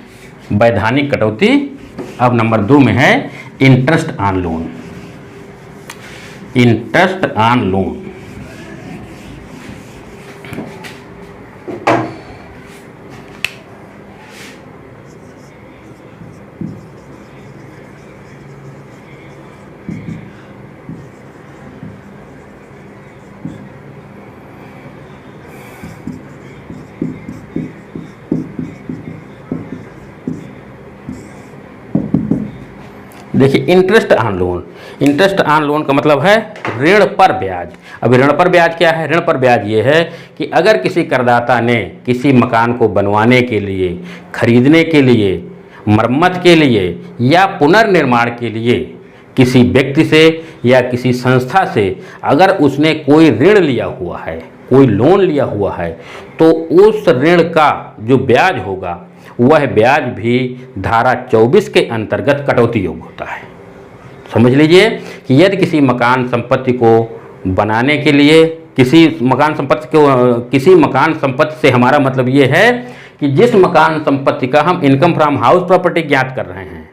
वैधानिक कटौती। अब नंबर 2 में है interest on loan. Interest on loan देखिए interest on loan, interest on loan का मतलब है ऋण पर ब्याज। अभी ऋण पर ब्याज क्या है? ऋण पर ब्याज ये है कि अगर किसी करदाता ने किसी मकान को बनवाने के लिए, खरीदने के लिए, मरम्मत के लिए या पुनर्निर्माण के लिए किसी व्यक्ति से या किसी संस्था से अगर उसने कोई ऋण लिया हुआ है, कोई लोन लिया हुआ है, तो उस ऋण का जो ब्याज होगा वह ब्याज भी धारा 24 के अंतर्गत कटौती योग्य होता है। समझ लीजिए कि यदि किसी मकान संपत्ति को बनाने के लिए, किसी मकान संपत्ति से हमारा मतलब ये है कि जिस मकान संपत्ति का हम इनकम फ्रॉम हाउस प्रॉपर्टी ज्ञात कर रहे हैं,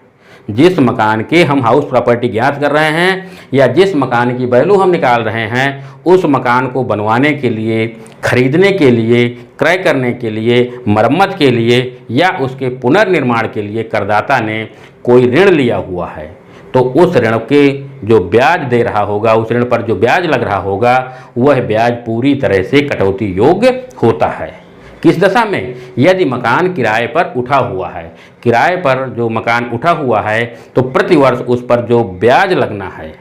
जिस मकान के हम हाउस प्रॉपर्टी ज्ञात कर रहे हैं या जिस मकान की वैल्यू हम निकाल रहे हैं, उस मकान को बनवाने के लिए, खरीदने के लिए, क्रय करने के लिए, मरम्मत के लिए या उसके पुनर्निर्माण के लिए करदाता ने कोई ऋण लिया हुआ है, तो उस ऋण के जो ब्याज दे रहा होगा, उस ऋण पर जो ब्याज लग रहा होगा, वह ब्याज पूरी तरह से कटौती योग्य होता है। किस दशा में? यदि मकान किराए पर उठा हुआ है। किराए पर जो मकान उठा हुआ है तो प्रतिवर्ष उस पर जो ब्याज लगना है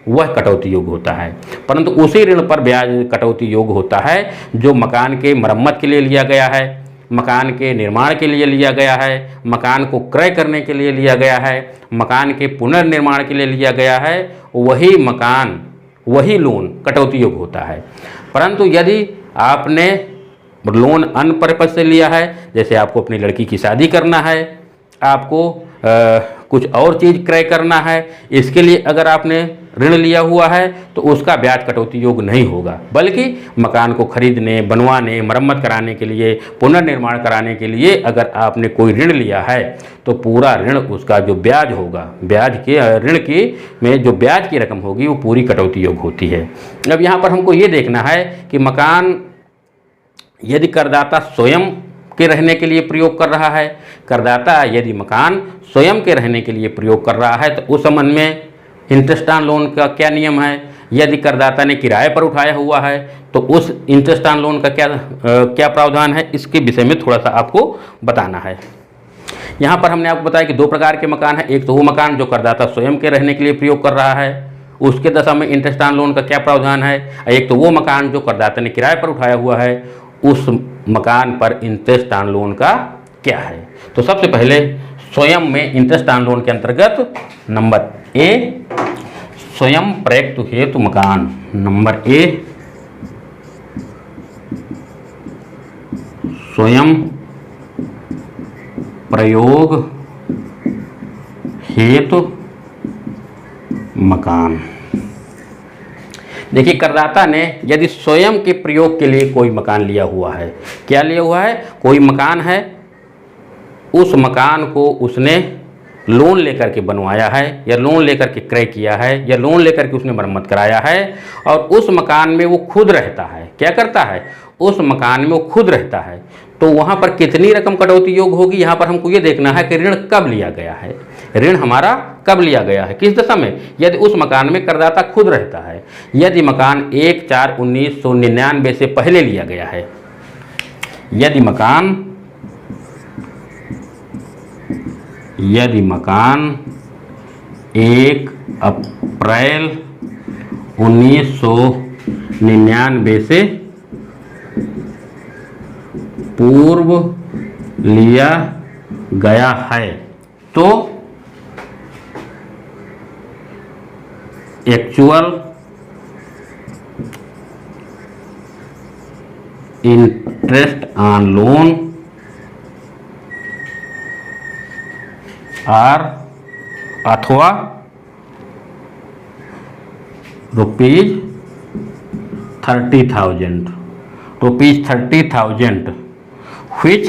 वह कटौती योग्य होता है, परंतु उसी ऋण पर ब्याज कटौती योग्य होता है जो मकान के मरम्मत के लिए लिया गया है, मकान के निर्माण के लिए लिया गया है, मकान को क्रय करने के लिए लिया गया है, मकान के पुनर्निर्माण के लिए लिया गया है, वही मकान, वही लोन कटौती योग्य होता है। परंतु यदि आपने लोन अन्य पर्पज से लिया है, जैसे आपको अपनी लड़की की शादी करना है, आपको कुछ और चीज़ क्रय करना है, इसके लिए अगर आपने ऋण लिया हुआ है तो उसका ब्याज कटौती योग्य नहीं होगा, बल्कि मकान को खरीदने, बनवाने, मरम्मत कराने के लिए, पुनर्निर्माण कराने के लिए अगर आपने कोई ऋण लिया है तो पूरा ऋण, उसका जो ब्याज होगा, ब्याज के ऋण की में जो ब्याज की रकम होगी वो पूरी कटौती योग्य होती है। अब यहाँ पर हमको ये देखना है कि मकान यदि करदाता स्वयं के रहने के लिए प्रयोग कर रहा है, करदाता यदि मकान स्वयं के रहने के लिए प्रयोग कर रहा है तो उस संबंध में इंटरेस्ट ऑन लोन का क्या नियम है। यदि करदाता ने किराए पर उठाया हुआ है तो उस इंटरेस्ट ऑन लोन का क्या प्रावधान है, इसके विषय में थोड़ा सा आपको बताना है। यहाँ पर हमने आपको बताया कि दो प्रकार के मकान हैं। एक तो वो मकान जो करदाता स्वयं के रहने के लिए प्रयोग कर रहा है, उसके दशा में इंटरेस्ट ऑन लोन का क्या प्रावधान है। एक तो वो मकान जो करदाता ने किराए पर उठाया हुआ है, उस मकान पर इंटरेस्ट ऑन लोन का क्या है। तो सबसे पहले स्वयं में इंटरेस्ट ऑन लोन के अंतर्गत नंबर ए, स्वयं प्रयुक्त हेतु मकान। नंबर ए, स्वयं प्रयोग हेतु मकान। देखिए, करदाता ने यदि स्वयं के प्रयोग के लिए कोई मकान लिया हुआ है, क्या लिया हुआ है, कोई मकान है, उस मकान को उसने लोन लेकर के बनवाया है या लोन लेकर के क्रय किया है या लोन लेकर के उसने मरम्मत कराया है और उस मकान में वो खुद रहता है। क्या करता है, उस मकान में वो खुद रहता है, तो वहाँ पर कितनी रकम कटौती योग्य होगी। यहाँ पर हमको ये देखना है कि ऋण कब लिया गया है, ऋण हमारा कब लिया गया है, किस दशा में। यदि उस मकान में करदाता खुद रहता है, यदि मकान 1/4/1999 से पहले लिया गया है, यदि मकान 1 अप्रैल 1999 से पूर्व लिया गया है तो actual interest on loan are अथवा ₹30,000 which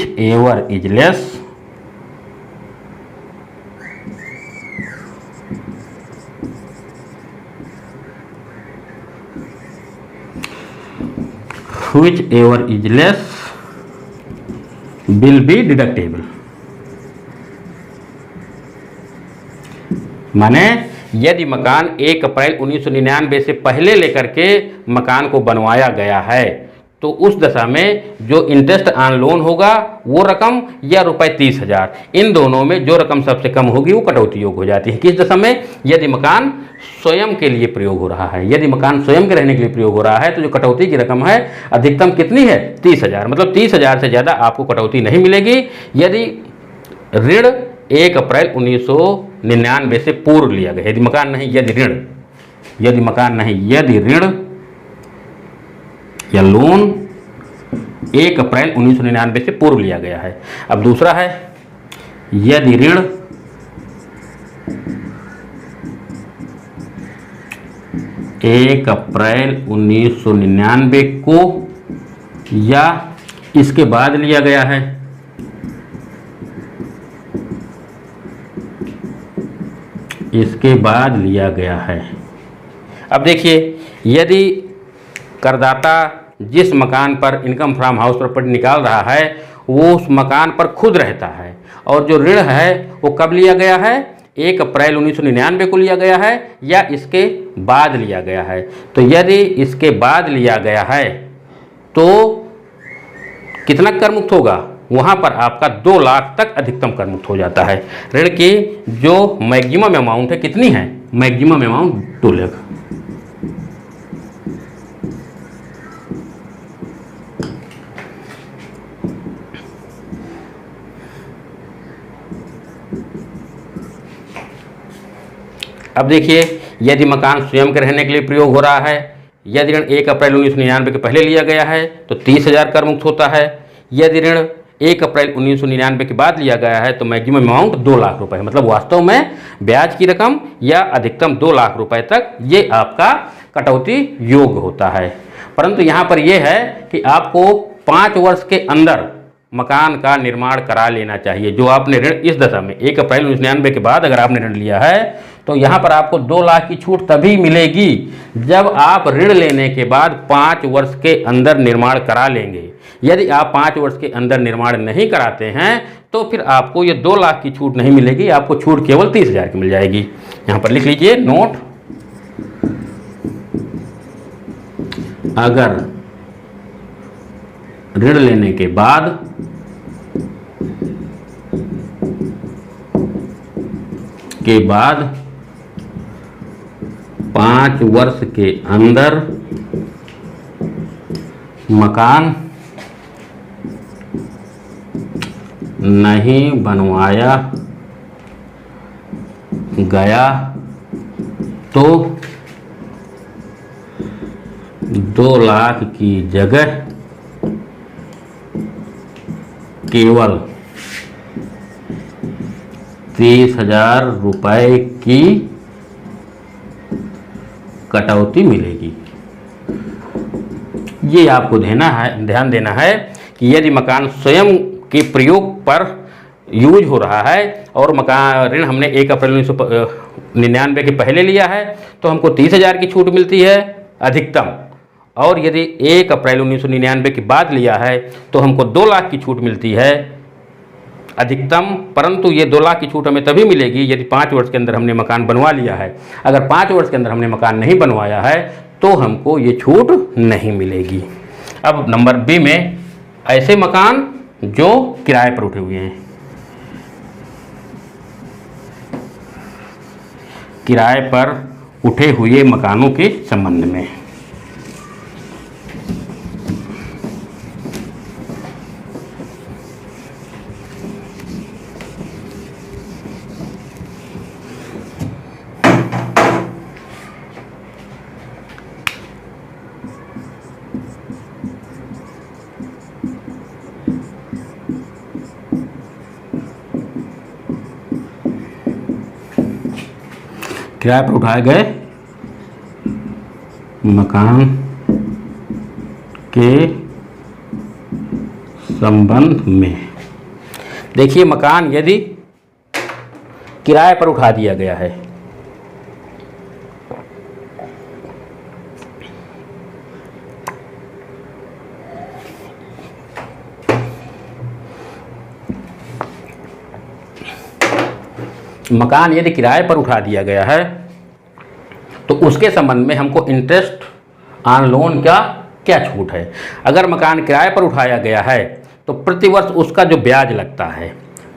ever is less will be deductible। माने यदि मकान 1 अप्रैल 1999 से पहले लेकर के मकान को बनवाया गया है तो उस दशा में जो इंटरेस्ट ऑन लोन होगा वो रकम या ₹30,000, इन दोनों में जो रकम सबसे कम होगी वो कटौती योग्य हो जाती है। किस दशा में, यदि मकान स्वयं के लिए प्रयोग हो रहा है। यदि मकान स्वयं के रहने के लिए प्रयोग हो रहा है तो जो कटौती की रकम है अधिकतम कितनी है, 30,000। मतलब 30,000 से ज़्यादा आपको कटौती नहीं मिलेगी यदि ऋण 1 अप्रैल 1999 से पूर्व लिया गया। यदि मकान नहीं, यदि ऋण या लोन 1 अप्रैल 1999 से पूर्व लिया गया है। अब दूसरा है, यदि ऋण 1 अप्रैल 1999 को या इसके बाद लिया गया है, इसके बाद लिया गया है। अब देखिए, यदि करदाता जिस मकान पर इनकम फ्रॉम हाउस प्रॉपर्टी निकाल रहा है वो उस मकान पर खुद रहता है और जो ऋण है वो कब लिया गया है, 1 अप्रैल 1999 को लिया गया है या इसके बाद लिया गया है। तो यदि इसके बाद लिया गया है तो कितना कर मुक्त होगा, वहाँ पर आपका 2 लाख तक अधिकतम कर मुक्त हो जाता है। ऋण की जो मैक्सिमम अमाउंट है कितनी है, मैक्सिमम अमाउंट 2 लाख। अब देखिए, यदि मकान स्वयं के रहने के लिए प्रयोग हो रहा है, यदि ऋण 1 अप्रैल 1999 के पहले लिया गया है तो 30,000 कर मुक्त होता है। यदि ऋण 1 अप्रैल 1999 के बाद लिया गया है तो मैक्सिमम अमाउंट 2 लाख रुपए है। मतलब वास्तव में ब्याज की रकम या अधिकतम 2 लाख रुपए तक ये आपका कटौती योग्य होता है। परंतु यहाँ पर यह है कि आपको 5 वर्ष के अंदर मकान का निर्माण करा लेना चाहिए। जो आपने ऋण इस दशा में 1 अप्रैल 1999 के बाद अगर आपने ऋण लिया है तो यहाँ पर आपको 2 लाख की छूट तभी मिलेगी जब आप ऋण लेने के बाद 5 वर्ष के अंदर निर्माण करा लेंगे। यदि आप 5 वर्ष के अंदर निर्माण नहीं कराते हैं तो फिर आपको ये 2 लाख की छूट नहीं मिलेगी, आपको छूट केवल 30,000 की मिल जाएगी। यहाँ पर लिख लीजिए नोट, अगर ऋण लेने के बाद 5 वर्ष के अंदर मकान नहीं बनवाया गया तो 2 लाख की जगह केवल 30,000 रुपए की कटौती मिलेगी। ये आपको ध्यान देना है कि यदि मकान स्वयं के प्रयोग पर यूज हो रहा है और मकान ऋण हमने 1 अप्रैल 1999 के पहले लिया है तो हमको 30,000 की छूट मिलती है अधिकतम, और यदि 1 अप्रैल 1999 के बाद लिया है तो हमको 2 लाख की छूट मिलती है अधिकतम। परंतु ये 2 लाख की छूट हमें तभी मिलेगी यदि 5 वर्ष के अंदर हमने मकान बनवा लिया है। अगर 5 वर्ष के अंदर हमने मकान नहीं बनवाया है तो हमको ये छूट नहीं मिलेगी। अब नंबर बी में ऐसे मकान जो किराए पर उठे हुए हैं, किराए पर उठे हुए मकानों के संबंध में किराए पर उठाए गए मकान के संबंध में, देखिए मकान यदि किराए पर उठा दिया गया है मकान यदि किराए पर उठा दिया गया है तो उसके संबंध में हमको इंटरेस्ट ऑन लोन का क्या छूट है। अगर मकान किराए पर उठाया गया है तो प्रतिवर्ष उसका जो ब्याज लगता है,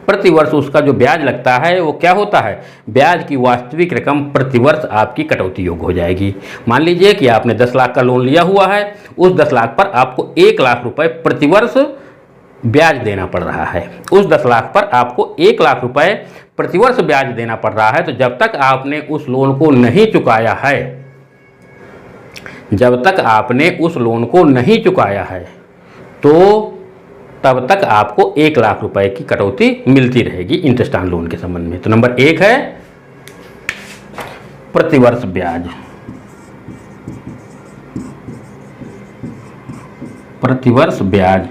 प्रतिवर्ष उसका जो ब्याज लगता है वो क्या होता है, ब्याज की वास्तविक रकम प्रतिवर्ष आपकी कटौती योग्य हो जाएगी। मान लीजिए कि आपने 10 लाख का लोन लिया हुआ है, उस 10 लाख पर आपको 1 लाख रुपए प्रतिवर्ष ब्याज देना पड़ रहा है। उस 10 लाख पर आपको 1 लाख रुपए प्रतिवर्ष ब्याज देना पड़ रहा है। तो जब तक आपने उस लोन को नहीं चुकाया है, जब तक आपने उस लोन को नहीं चुकाया है तो तब तक आपको 1 लाख रुपए की कटौती मिलती रहेगी इंटरेस्ट ऑन लोन के संबंध में। तो नंबर 1 है प्रतिवर्ष ब्याज, प्रतिवर्ष ब्याज।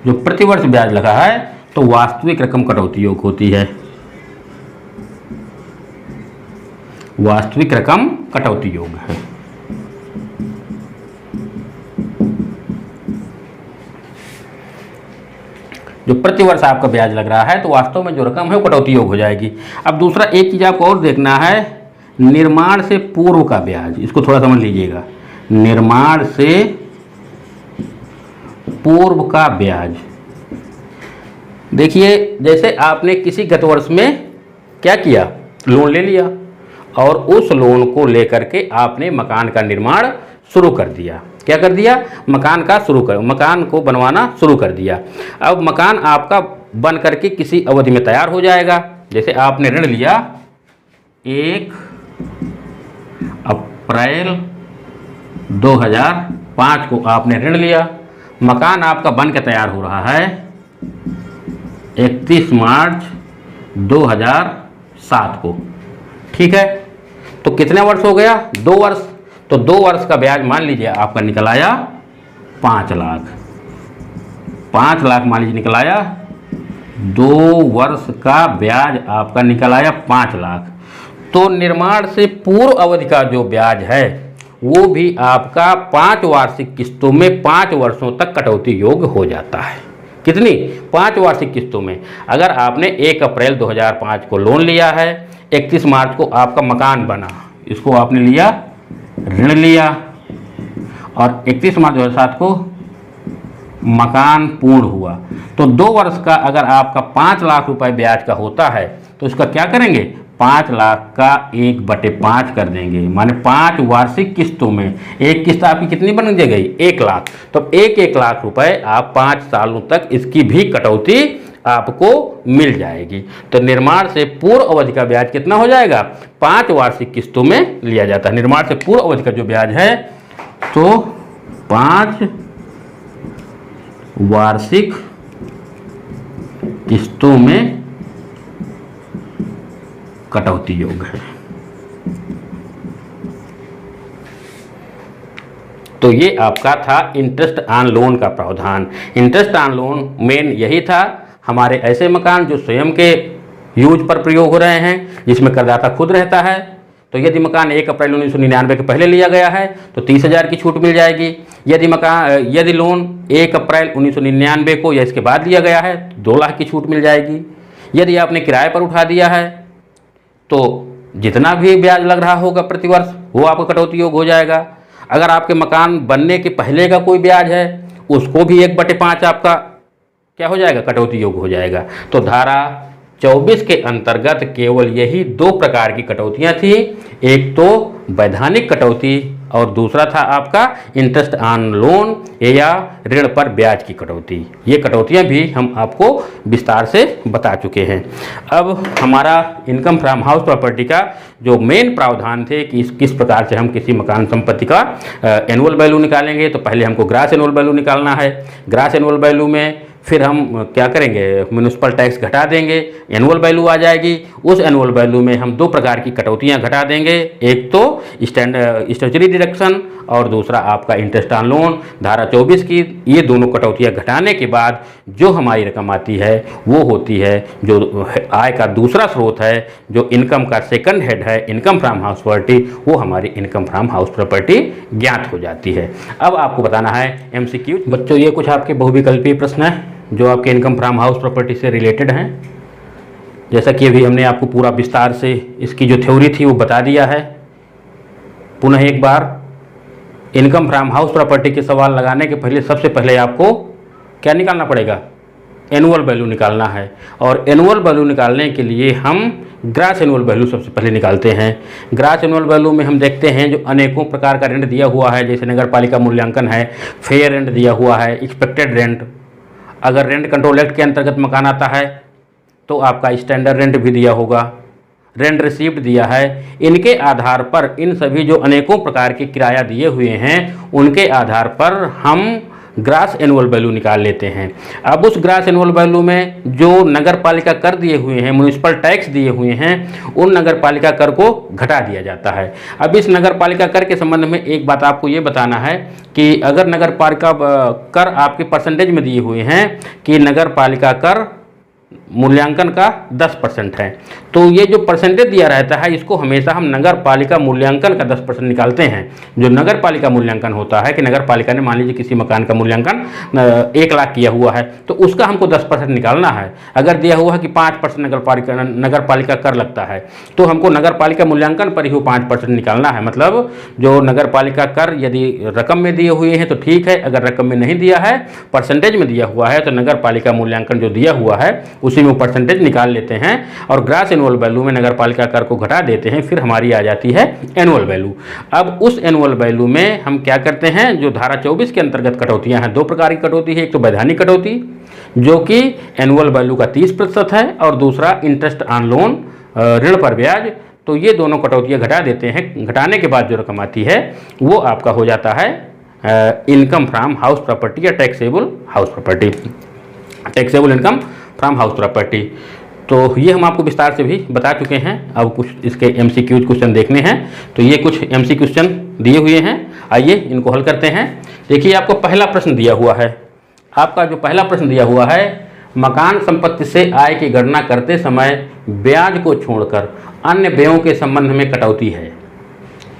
जो प्रतिवर्ष ब्याज लगा है तो वास्तविक रकम कटौती योग्य होती है, वास्तविक रकम कटौती योग्य है। जो प्रतिवर्ष आपका ब्याज लग रहा है तो वास्तव में जो रकम है वो कटौती योग्य हो जाएगी। अब दूसरा एक चीज आपको और देखना है, निर्माण से पूर्व का ब्याज, इसको थोड़ा समझ लीजिएगा। निर्माण से पूर्व का ब्याज, देखिए जैसे आपने किसी गत वर्ष में क्या किया, लोन ले लिया और उस लोन को लेकर के आपने मकान का निर्माण शुरू कर दिया। क्या कर दिया, मकान को बनवाना शुरू कर दिया। अब मकान आपका बन करके किसी अवधि में तैयार हो जाएगा। जैसे आपने ऋण लिया 1 अप्रैल 2005 को आपने ऋण लिया, मकान आपका बन के तैयार हो रहा है 31 मार्च 2007 को। ठीक है, तो कितने वर्ष हो गया? 2 वर्ष। तो 2 वर्ष का ब्याज मान लीजिए आपका निकल आया 5 लाख। 5 लाख मान लीजिए निकल आया, 2 वर्ष का ब्याज आपका निकल आया 5 लाख। तो निर्माण से पूर्व अवधि का जो ब्याज है वो भी आपका 5 वार्षिक किस्तों में 5 वर्षों तक कटौती योग्य हो जाता है। कितनी? 5 वार्षिक किस्तों में। अगर आपने 1 अप्रैल 2005 को लोन लिया है, 31 मार्च को आपका मकान बना, इसको आपने लिया, ऋण लिया, और 31 मार्च 2007 को मकान पूर्ण हुआ, तो 2 वर्ष का अगर आपका 5 लाख रुपए ब्याज का होता है तो इसका क्या करेंगे? 5 लाख का 1/5 कर देंगे, माने 5 वार्षिक किस्तों में एक किस्त आपकी कितनी बन गई? 1 लाख। तो 1-1 लाख रुपए आप 5 सालों तक इसकी भी कटौती आपको मिल जाएगी। तो निर्माण से पूर्व अवधि का ब्याज कितना हो जाएगा? 5 वार्षिक किस्तों में लिया जाता है। निर्माण से पूर्व अवधि का जो ब्याज है तो 5 वार्षिक किस्तों में कटौती योग्य है। तो ये आपका था इंटरेस्ट ऑन लोन का प्रावधान। इंटरेस्ट ऑन लोन मेन यही था, हमारे ऐसे मकान जो स्वयं के यूज पर प्रयोग हो रहे हैं, जिसमें करदाता खुद रहता है। तो यदि मकान 1 अप्रैल 1999 के पहले लिया गया है तो 30,000 की छूट मिल जाएगी। यदि लोन 1 अप्रैल 1999 को या इसके बाद लिया गया है तो 2 लाख की छूट मिल जाएगी। यदि आपने किराए पर उठा दिया है तो जितना भी ब्याज लग रहा होगा प्रतिवर्ष वो आपको कटौती योग्य हो जाएगा। अगर आपके मकान बनने के पहले का कोई ब्याज है उसको भी 1/5 आपका क्या हो जाएगा? कटौती योग्य हो जाएगा। तो धारा 24 के अंतर्गत केवल यही 2 प्रकार की कटौतियां थी, एक तो वैधानिक कटौती और दूसरा था आपका इंटरेस्ट ऑन लोन या ऋण पर ब्याज की कटौती। ये कटौतियां भी हम आपको विस्तार से बता चुके हैं। अब हमारा इनकम फ्रॉम हाउस प्रॉपर्टी का जो मेन प्रावधान थे कि किस प्रकार से हम किसी मकान संपत्ति का एनुअल वैल्यू निकालेंगे, तो पहले हमको ग्रास एनुअल वैल्यू निकालना है। ग्रास एनुअल वैल्यू में फिर हम क्या करेंगे? म्युनिसिपल टैक्स घटा देंगे, एनुअल वैल्यू आ जाएगी। उस एनुअल वैल्यू में हम 2 प्रकार की कटौतियां घटा देंगे, एक तो स्टैट्यूटरी डिडक्शन और दूसरा आपका इंटरेस्ट ऑन लोन। धारा 24 की ये दोनों कटौतियां घटाने के बाद जो हमारी रकम आती है वो होती है जो आय का दूसरा स्रोत है, जो इनकम का सेकंड हेड है, इनकम फ्रॉम हाउस प्रॉपर्टी, वो हमारी इनकम फ्रॉम हाउस प्रॉपर्टी ज्ञात हो जाती है। अब आपको बताना है MCQ। बच्चों ये कुछ आपके बहुविकल्पीय प्रश्न हैं जो आपके इनकम फ्रॉम हाउस प्रॉपर्टी से रिलेटेड हैं। जैसा कि अभी हमने आपको पूरा विस्तार से इसकी जो थ्योरी थी वो बता दिया है। पुनः एक बार इनकम फ्रॉम हाउस प्रॉपर्टी के सवाल लगाने के पहले सबसे पहले आपको क्या निकालना पड़ेगा? एनुअल वैल्यू निकालना है। और एनुअल वैल्यू निकालने के लिए हम ग्रास एनुअल वैल्यू सबसे पहले निकालते हैं। ग्रास एनुअल वैल्यू में हम देखते हैं जो अनेकों प्रकार का रेंट दिया हुआ है, जैसे नगर पालिका मूल्यांकन है, फेयर रेंट दिया हुआ है, एक्सपेक्टेड रेंट, अगर रेंट कंट्रोल एक्ट के अंतर्गत मकान आता है तो आपका स्टैंडर्ड रेंट भी दिया होगा, रेंट रिसीव्ड दिया है। इनके आधार पर इन सभी जो अनेकों प्रकार के किराया दिए हुए हैं उनके आधार पर हम ग्रास एनुअल वैल्यू निकाल लेते हैं। अब उस ग्रास एनुअल वैल्यू में जो नगर पालिका कर दिए हुए हैं, म्युनिसिपल टैक्स दिए हुए हैं, उन नगर पालिका कर को घटा दिया जाता है। अब इस नगर पालिका कर के संबंध में एक बात आपको ये बताना है कि अगर नगर पालिका कर आपके परसेंटेज में दिए हुए हैं कि नगर पालिका कर मूल्यांकन का 10% है, तो ये जो परसेंटेज दिया रहता है इसको हमेशा हम नगर पालिका मूल्यांकन का 10% निकालते हैं। जो नगर पालिका मूल्यांकन होता है कि नगर पालिका ने मान लीजिए किसी मकान का मूल्यांकन 1 लाख किया हुआ है तो उसका हमको 10% निकालना है। अगर दिया हुआ है कि 5% नगर पालिका कर लगता है तो हमको नगर पालिका मूल्यांकन पर ही वो 5% निकालना है। मतलब जो नगर पालिका कर यदि रकम में दिए हुए हैं तो ठीक है, अगर रकम में नहीं दिया है, परसेंटेज में दिया हुआ है, तो नगर पालिका मूल्यांकन जो दिया हुआ है उसी में परसेंटेज निकाल लेते हैं और ग्रास एनुअल वैल्यू में नगर पालिका कर को घटा देते हैं, फिर हमारी आ जाती है एनुअल वैल्यू। अब उस एनुअल वैल्यू में हम क्या करते हैं, जो धारा 24 के अंतर्गत कटौतियां हैं, 2 प्रकार की कटौती है। एक तो वैधानिक कटौती जो कि एनुअल वैल्यू का 30% है और दूसरा इंटरेस्ट ऑन लोन ऋण पर ब्याज। तो ये दोनों कटौतियां घटा देते हैं। घटाने के बाद जो रकम आती है वो आपका हो जाता है इनकम फ्रॉम हाउस प्रॉपर्टी या taxable house property, taxable income from house property. तो ये हम आपको विस्तार से भी बता चुके हैं। अब कुछ इसके MCQ क्वेश्चन देखने हैं। तो ये कुछ MC क्वेश्चन दिए हुए हैं, आइए इनको हल करते हैं। देखिए आपको पहला प्रश्न दिया हुआ है, आपका जो पहला प्रश्न दिया हुआ है, मकान संपत्ति से आय की गणना करते समय ब्याज को छोड़कर अन्य व्ययों के संबंध में कटौती है।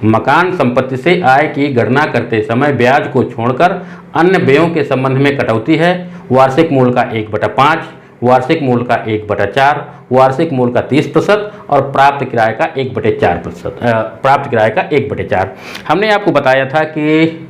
मकान संपत्ति से आय की गणना करते समय ब्याज को छोड़कर अन्य व्ययों के संबंध में कटौती है। वार्षिक मूल्य का 1/5, वार्षिक मूल्य का 1/4, वार्षिक मूल्य का 30% और प्राप्त किराए का 1/4%, प्राप्त किराए का 1/4। हमने आपको बताया था कि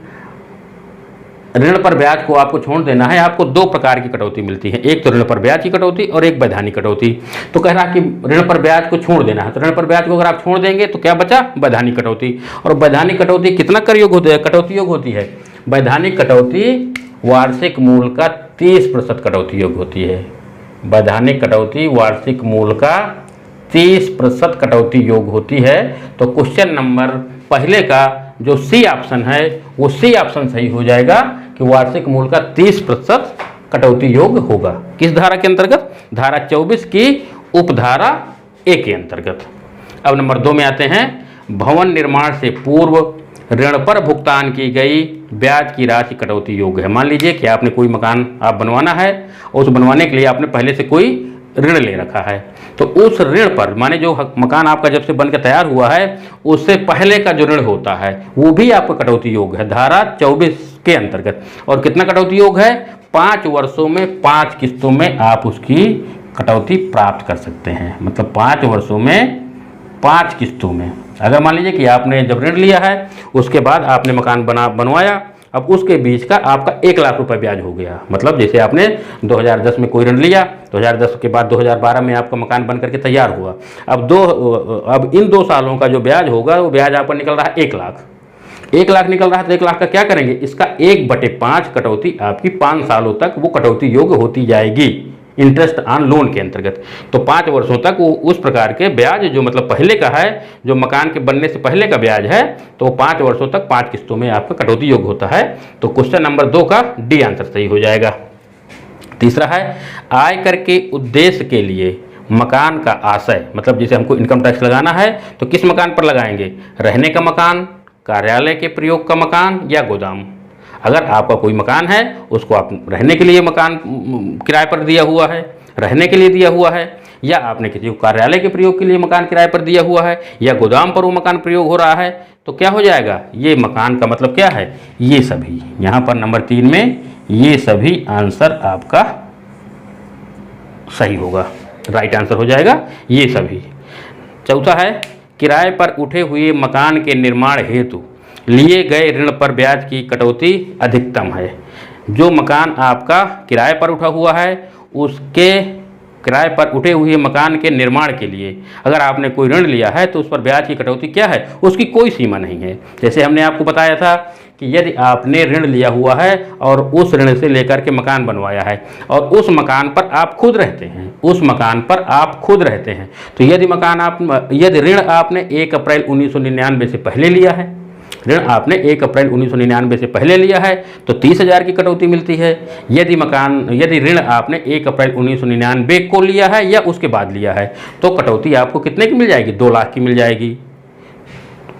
ऋण पर ब्याज को आपको छोड़ देना है। आपको दो प्रकार की कटौती मिलती है, एक तो ऋण पर ब्याज की कटौती और एक वैधानिक कटौती। तो कह रहा कि ऋण पर ब्याज को छोड़ देना है, तो ऋण पर ब्याज को अगर आप छोड़ देंगे तो क्या बचा, वैधानिक कटौती। और वैधानिक कटौती कितना कर योग होती है, कटौती योग होती है। वैधानिक कटौती वार्षिक मूल्य का 30% कटौती योग होती है। वैधानिक कटौती वार्षिक मूल्य का 30% कटौती योग होती है। तो क्वेश्चन नंबर पहले का जो C ऑप्शन है वो C ऑप्शन सही हो जाएगा कि वार्षिक मूल्य का 30% कटौती योग होगा। किस धारा के अंतर्गत, धारा 24 की उपधारा A के अंतर्गत। अब नंबर 2 में आते हैं, भवन निर्माण से पूर्व ऋण पर भुगतान की गई ब्याज की राशि कटौती योग्य है। मान लीजिए कि आपने कोई मकान आप बनवाना है और उस बनवाने के लिए आपने पहले से कोई ऋण ले रखा है, तो उस ऋण पर, माने जो मकान आपका जब से बनकर तैयार हुआ है उससे पहले का जो ऋण होता है वो भी आपका कटौती योग है धारा 24 के अंतर्गत। और कितना कटौती योग है, 5 वर्षों में 5 किस्तों में आप उसकी कटौती प्राप्त कर सकते हैं। मतलब 5 वर्षों में 5 किस्तों में। अगर मान लीजिए कि आपने जब ऋण लिया है उसके बाद आपने मकान बनवाया, अब उसके बीच का आपका 1 लाख रुपए ब्याज हो गया। मतलब जैसे आपने 2010 में कोई ऋण लिया, 2010 के बाद 2012 में आपका मकान बन करके तैयार हुआ। अब इन 2 सालों का जो ब्याज होगा वो ब्याज आपका निकल रहा है 1 लाख। 1 लाख निकल रहा है तो 1 लाख का क्या करेंगे, इसका 1/5 कटौती आपकी 5 सालों तक वो कटौती योग्य होती जाएगी इंटरेस्ट ऑन लोन के अंतर्गत। तो 5 वर्षों तक वो उस प्रकार के ब्याज जो मतलब पहले का है, जो मकान के बनने से पहले का ब्याज है, तो 5 वर्षों तक 5 किस्तों में आपका कटौती योग्य होता है। तो क्वेश्चन नंबर 2 का D आंसर सही हो जाएगा। तीसरा है, आयकर के उद्देश्य के लिए मकान का आशय, मतलब जैसे हमको इनकम टैक्स लगाना है तो किस मकान पर लगाएंगे, रहने का मकान, कार्यालय के प्रयोग का मकान या गोदाम। अगर आपका कोई मकान है उसको आप रहने के लिए मकान किराए पर दिया हुआ है, रहने के लिए दिया हुआ है, या आपने किसी को कार्यालय के प्रयोग के लिए मकान किराए पर दिया हुआ है, या गोदाम पर वो मकान प्रयोग हो रहा है, तो क्या हो जाएगा, ये मकान का मतलब क्या है, ये सभी। यहाँ पर नंबर 3 में ये सभी आंसर आपका सही होगा, राइट आंसर हो जाएगा ये सभी। चौथा है, किराए पर उठे हुए मकान के निर्माण हेतु लिए गए ऋण पर ब्याज की कटौती अधिकतम है। जो मकान आपका किराए पर उठा हुआ है उसके किराए पर उठे हुए मकान के निर्माण के लिए अगर आपने कोई ऋण लिया है तो उस पर ब्याज की कटौती क्या है, उसकी कोई सीमा नहीं है। जैसे हमने आपको बताया था कि यदि आपने ऋण लिया हुआ है और उस ऋण से लेकर के मकान बनवाया है और उस मकान पर आप खुद रहते हैं, उस मकान पर आप खुद रहते हैं, तो यदि ऋण आपने 1 अप्रैल 1999 से पहले लिया है, ऋण आपने 1 अप्रैल 1999 से पहले लिया है तो 30,000 की कटौती मिलती है। यदि ऋण आपने 1 अप्रैल 1999 को लिया है या उसके बाद लिया है तो कटौती आपको कितने की मिल जाएगी, 2 लाख की मिल जाएगी।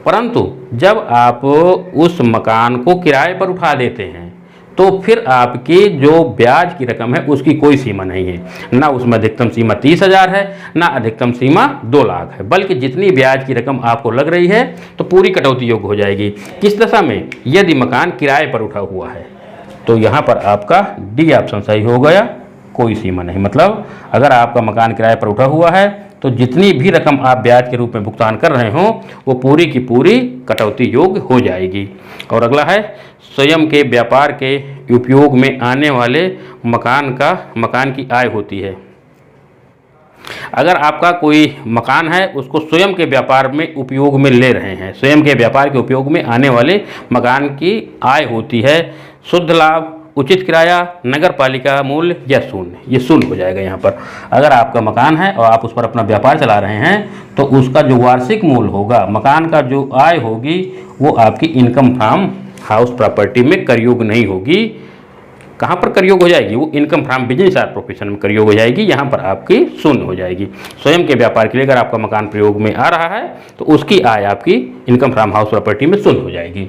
परंतु जब आप उस मकान को किराए पर उठा देते हैं तो फिर आपकी जो ब्याज की रकम है उसकी कोई सीमा नहीं है, ना उसमें अधिकतम सीमा 30,000 है, ना अधिकतम सीमा 2 लाख है, बल्कि जितनी ब्याज की रकम आपको लग रही है तो पूरी कटौती योग्य हो जाएगी। किस दशा में, यदि मकान किराए पर उठा हुआ है। तो यहाँ पर आपका D ऑप्शन सही हो गया, कोई सीमा नहीं। मतलब अगर आपका मकान किराए पर उठा हुआ है तो जितनी भी रकम आप ब्याज के रूप में भुगतान कर रहे हो वो पूरी की पूरी कटौती योग्य हो जाएगी। और अगला है, स्वयं के व्यापार के उपयोग में आने वाले मकान की आय होती है। अगर आपका कोई मकान है उसको स्वयं के व्यापार में उपयोग में ले रहे हैं, स्वयं के व्यापार के उपयोग में आने वाले मकान की आय होती है शुद्ध लाभ, उचित किराया, नगर पालिका मूल्य या शून्य। ये शून्य हो जाएगा यहाँ पर। अगर आपका मकान है और आप उस पर अपना व्यापार चला रहे हैं तो उसका जो वार्षिक मूल्य होगा, मकान का जो आय होगी वो आपकी इनकम फ्रॉम हाउस प्रॉपर्टी में कर योग्य नहीं होगी। कहाँ पर करयोग हो जाएगी, वो इनकम फ्रॉम बिजनेस और प्रोफेशन में करयोग हो जाएगी, यहाँ पर आपकी शून्य हो जाएगी। स्वयं के व्यापार के लिए अगर आपका मकान प्रयोग में आ रहा है तो उसकी आय आपकी इनकम फ्रॉम हाउस प्रॉपर्टी में शून्य हो जाएगी।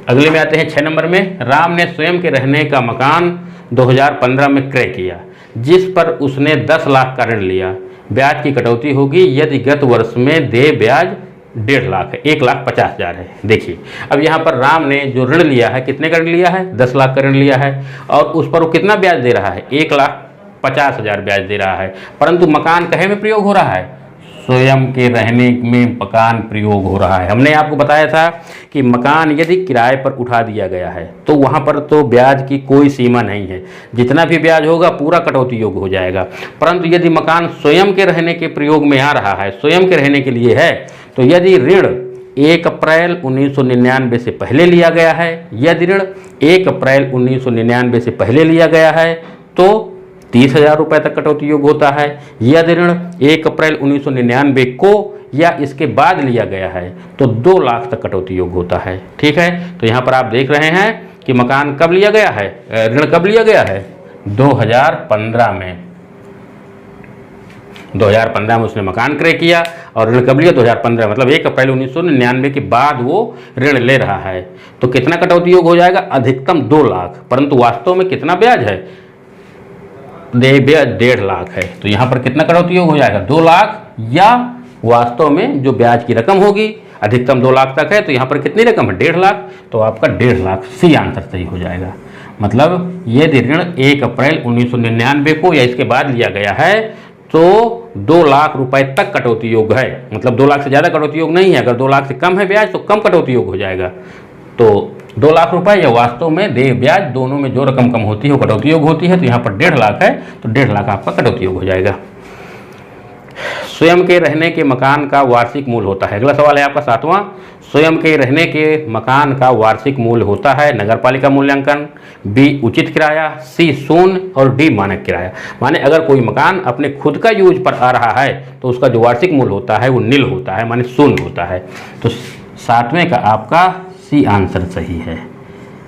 अगले में आते हैं 6 नंबर में, राम ने स्वयं के रहने का मकान 2015 में क्रय किया जिस पर उसने 10 लाख का ऋण लिया। ब्याज की कटौती होगी यदि गत वर्ष में देय ब्याज 1.5 लाख है, 1,50,000 है। देखिए अब यहाँ पर राम ने जो ऋण लिया है, कितने का ऋण लिया है, 10 लाख का ऋण लिया है और उस पर वो कितना ब्याज दे रहा है, 1,50,000 ब्याज दे रहा है। परंतु मकान कहे में प्रयोग हो रहा है, स्वयं के रहने में मकान प्रयोग हो रहा है। हमने आपको बताया था कि मकान यदि किराए पर उठा दिया गया है तो वहाँ पर तो ब्याज की कोई सीमा नहीं है, जितना भी ब्याज होगा पूरा कटौती योग्य हो जाएगा। परंतु यदि मकान स्वयं के रहने के प्रयोग में आ रहा है, स्वयं के रहने के लिए है, तो यदि ऋण 1 अप्रैल 1999 से पहले लिया गया है, यदि ऋण 1 अप्रैल 1999 से पहले लिया गया है तो 30,000 रुपये तक कटौती योग्य होता है। यदि ऋण 1 अप्रैल 1999 को या इसके बाद लिया गया है तो 2 लाख तक कटौती योग्य होता है। ठीक है, तो यहाँ पर आप देख रहे हैं कि मकान कब लिया गया है, ऋण कब लिया गया है, 2015 में। 2015 में उसने मकान क्रय किया और ऋण कब लिया, 2015, मतलब 1 अप्रैल 1999 के बाद वो ऋण ले रहा है। तो कितना कटौती योग्य हो जाएगा, अधिकतम 2 लाख, परंतु वास्तव में कितना ब्याज है, देय ब्याज 1.5 लाख है। तो यहाँ पर कितना कटौती योग्य हो जाएगा, 2 लाख, या वास्तव में जो ब्याज की रकम होगी अधिकतम 2 लाख तक है, तो यहाँ पर कितनी रकम है, 1.5 लाख, तो आपका 1.5 लाख सी आंसर सही हो जाएगा। मतलब यदि ऋण 1 अप्रैल 1999 को या इसके बाद लिया गया है तो 2 लाख रुपए तक कटौती योग्य है, मतलब 2 लाख से ज़्यादा कटौती योग्य नहीं है। अगर 2 लाख से कम है ब्याज तो कम कटौती योग्य हो जाएगा। तो 2 लाख रुपए या वास्तव में देय ब्याज, दोनों में जो रकम कम होती है वो कटौती योग्य होती है। तो यहाँ पर 1.5 लाख है तो 1.5 लाख आपका कटौती योग्य हो जाएगा। स्वयं के रहने के मकान का वार्षिक मूल्य होता है। अगला सवाल है आपका 7वां, स्वयं के रहने के मकान का वार्षिक मूल्य होता है नगरपालिका मूल्यांकन, बी उचित किराया, सी शून्य और डी मानक किराया। माने अगर कोई मकान अपने खुद का यूज पर आ रहा है तो उसका जो वार्षिक मूल्य होता है वो नील होता है, माने शून्य होता है। तो 7वें का आपका सी आंसर सही है।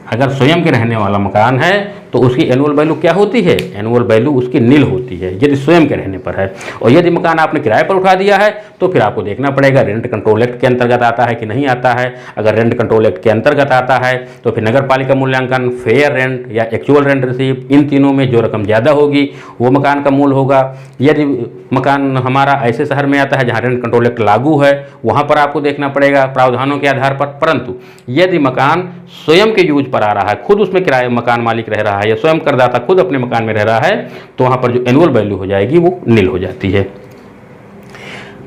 अगर स्वयं के रहने वाला मकान है तो उसकी एनुअल वैल्यू क्या होती है, एनुअल वैल्यू उसकी नील होती है यदि स्वयं के रहने पर है। और यदि मकान आपने किराए पर उठा दिया है तो फिर आपको देखना पड़ेगा रेंट कंट्रोल एक्ट के अंतर्गत आता है कि नहीं आता है। अगर रेंट कंट्रोल एक्ट के अंतर्गत आता है तो फिर नगर पालिका मूल्यांकन, फेयर रेंट या एक्चुअल रेंट रिसीव, इन तीनों में जो रकम ज़्यादा होगी वो मकान का मूल्य होगा। यदि मकान हमारा ऐसे शहर में आता है जहाँ रेंट कंट्रोल एक्ट लागू है, वहाँ पर आपको देखना पड़ेगा प्रावधानों के आधार पर। परंतु यदि मकान स्वयं के यूज पर आ रहा है, खुद उसमें किराए मकान मालिक रह रहा है या स्वयं करदाता खुद अपने मकान में रह रहा है, तो वहां पर जो एनुअल वैल्यू हो जाएगी वो नील हो जाती है।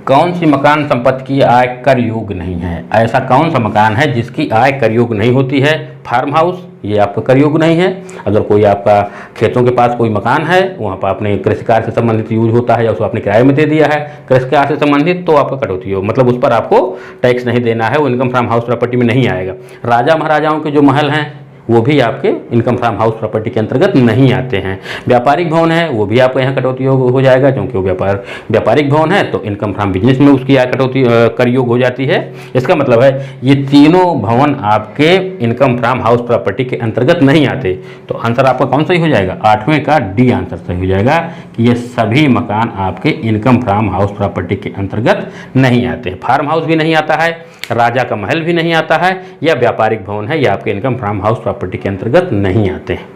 कौन सी मकान संपत्ति की आय कर योग्य नहीं है, ऐसा कौन सा मकान है जिसकी आय कर योग्य नहीं होती है। फार्म हाउस, ये आपका कर योग्य नहीं है। अगर कोई आपका खेतों के पास कोई मकान है, वहाँ पर आपने कृषि कार्य से संबंधित यूज होता है या उसको आपने किराए में दे दिया है कृषि कार्य से संबंधित, तो आपका कटौती हो, मतलब उस पर आपको टैक्स नहीं देना है, वो इनकम फ्रॉम हाउस प्रॉपर्टी में नहीं आएगा। राजा महाराजाओं के जो महल हैं वो भी आपके इनकम फ्रॉम हाउस प्रॉपर्टी के अंतर्गत नहीं आते हैं। व्यापारिक भवन है वो भी आपको यहाँ कटौती योग हो जाएगा, क्योंकि वो व्यापारिक भवन है तो इनकम फ्रॉम बिजनेस में उसकी आय कटौती कर योग हो जाती है। इसका मतलब है ये तीनों भवन आपके इनकम फ्रॉम हाउस प्रॉपर्टी के अंतर्गत नहीं आते। तो आंसर आपका कौन सही हो जाएगा, 8वें का डी आंसर सही हो जाएगा कि ये सभी मकान आपके इनकम फ्रॉम हाउस प्रॉपर्टी के अंतर्गत नहीं आते हैं। फार्म हाउस भी नहीं आता है, राजा का महल भी नहीं आता है, या व्यापारिक भवन है, या आपके इनकम फ्रॉम हाउस प्रॉपर्टी के अंतर्गत नहीं आते हैं।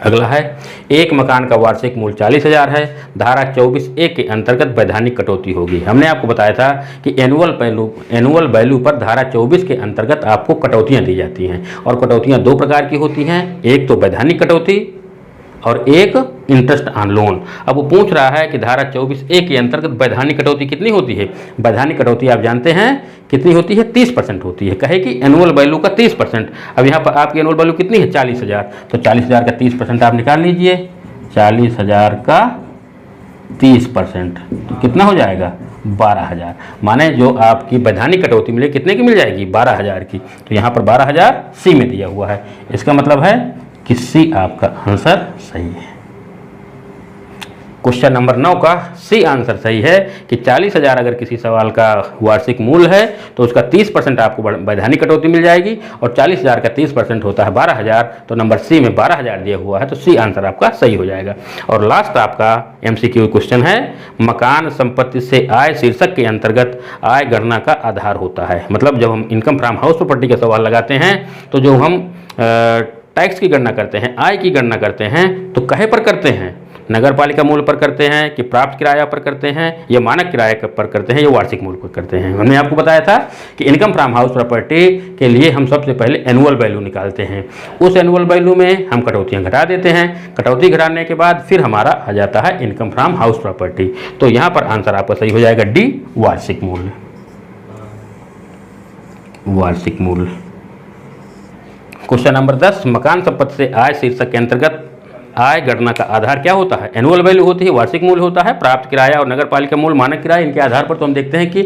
अगला है, एक मकान का वार्षिक मूल्य 40,000 है, धारा 24A के अंतर्गत वैधानिक कटौती होगी। हमने आपको बताया था कि एनुअल वैल्यू पर धारा 24 के अंतर्गत आपको कटौतियाँ दी जाती हैं, और कटौतियाँ 2 प्रकार की होती हैं, एक तो वैधानिक कटौती और एक इंटरेस्ट ऑन लोन। अब वो पूछ रहा है कि धारा 24A के अंतर्गत वैधानिक कटौती कितनी होती है। वैधानिक कटौती आप जानते हैं कितनी होती है, 30% होती है। कहे कि एनुअल वैल्यू का 30%। अब यहाँ पर आपकी एनुअल वैल्यू कितनी है, 40,000, तो 40,000 का 30% आप निकाल लीजिए। 40,000 का 30% तो कितना हो जाएगा, 12,000। माने जो आपकी वैधानिक कटौती मिले कितने की मिल जाएगी, 12,000 की। तो यहाँ पर 12,000 सी में दिया हुआ है। इसका मतलब है कि सी आपका आंसर सही है। क्वेश्चन नंबर 9 का सी आंसर सही है कि 40,000 अगर किसी सवाल का वार्षिक मूल्य है तो उसका 30% आपको वैधानिक कटौती मिल जाएगी, और 40,000 का 30% होता है 12,000, तो नंबर सी में 12,000 दिया हुआ है, तो सी आंसर आपका सही हो जाएगा। और लास्ट आपका MCQ क्वेश्चन है, मकान संपत्ति से आय शीर्षक के अंतर्गत आय गणना का आधार होता है। मतलब जब हम इनकम फ्रॉम हाउस प्रॉपर्टी का सवाल लगाते हैं तो जो हम टैक्स की गणना करते हैं, आय की गणना करते हैं, तो कहे पर करते हैं, नगर पालिका मूल्य पर करते हैं कि प्राप्त किराया पर करते हैं या मानक किराए पर करते हैं या वार्षिक मूल्य पर करते हैं। हमने आपको बताया था कि इनकम फ्रॉम हाउस प्रॉपर्टी के लिए हम सबसे पहले एनुअल वैल्यू निकालते हैं, उस एनुअल वैल्यू में हम कटौतियाँ घटा देते हैं, कटौती घटाने के बाद फिर हमारा आ जाता है इनकम फ्रॉम हाउस प्रॉपर्टी। तो यहाँ पर आंसर आपका सही हो जाएगा डी, वार्षिक मूल्य। वार्षिक मूल्य। क्वेश्चन नंबर 10, मकान संपत्ति से आय शीर्षक के अंतर्गत आय गणना का आधार क्या होता है? एनुअल वैल्यू होती है, वार्षिक मूल्य होता है, प्राप्त किराया और नगर पालिका मूल्य, मानक किराया। इनके आधार पर तो हम देखते हैं कि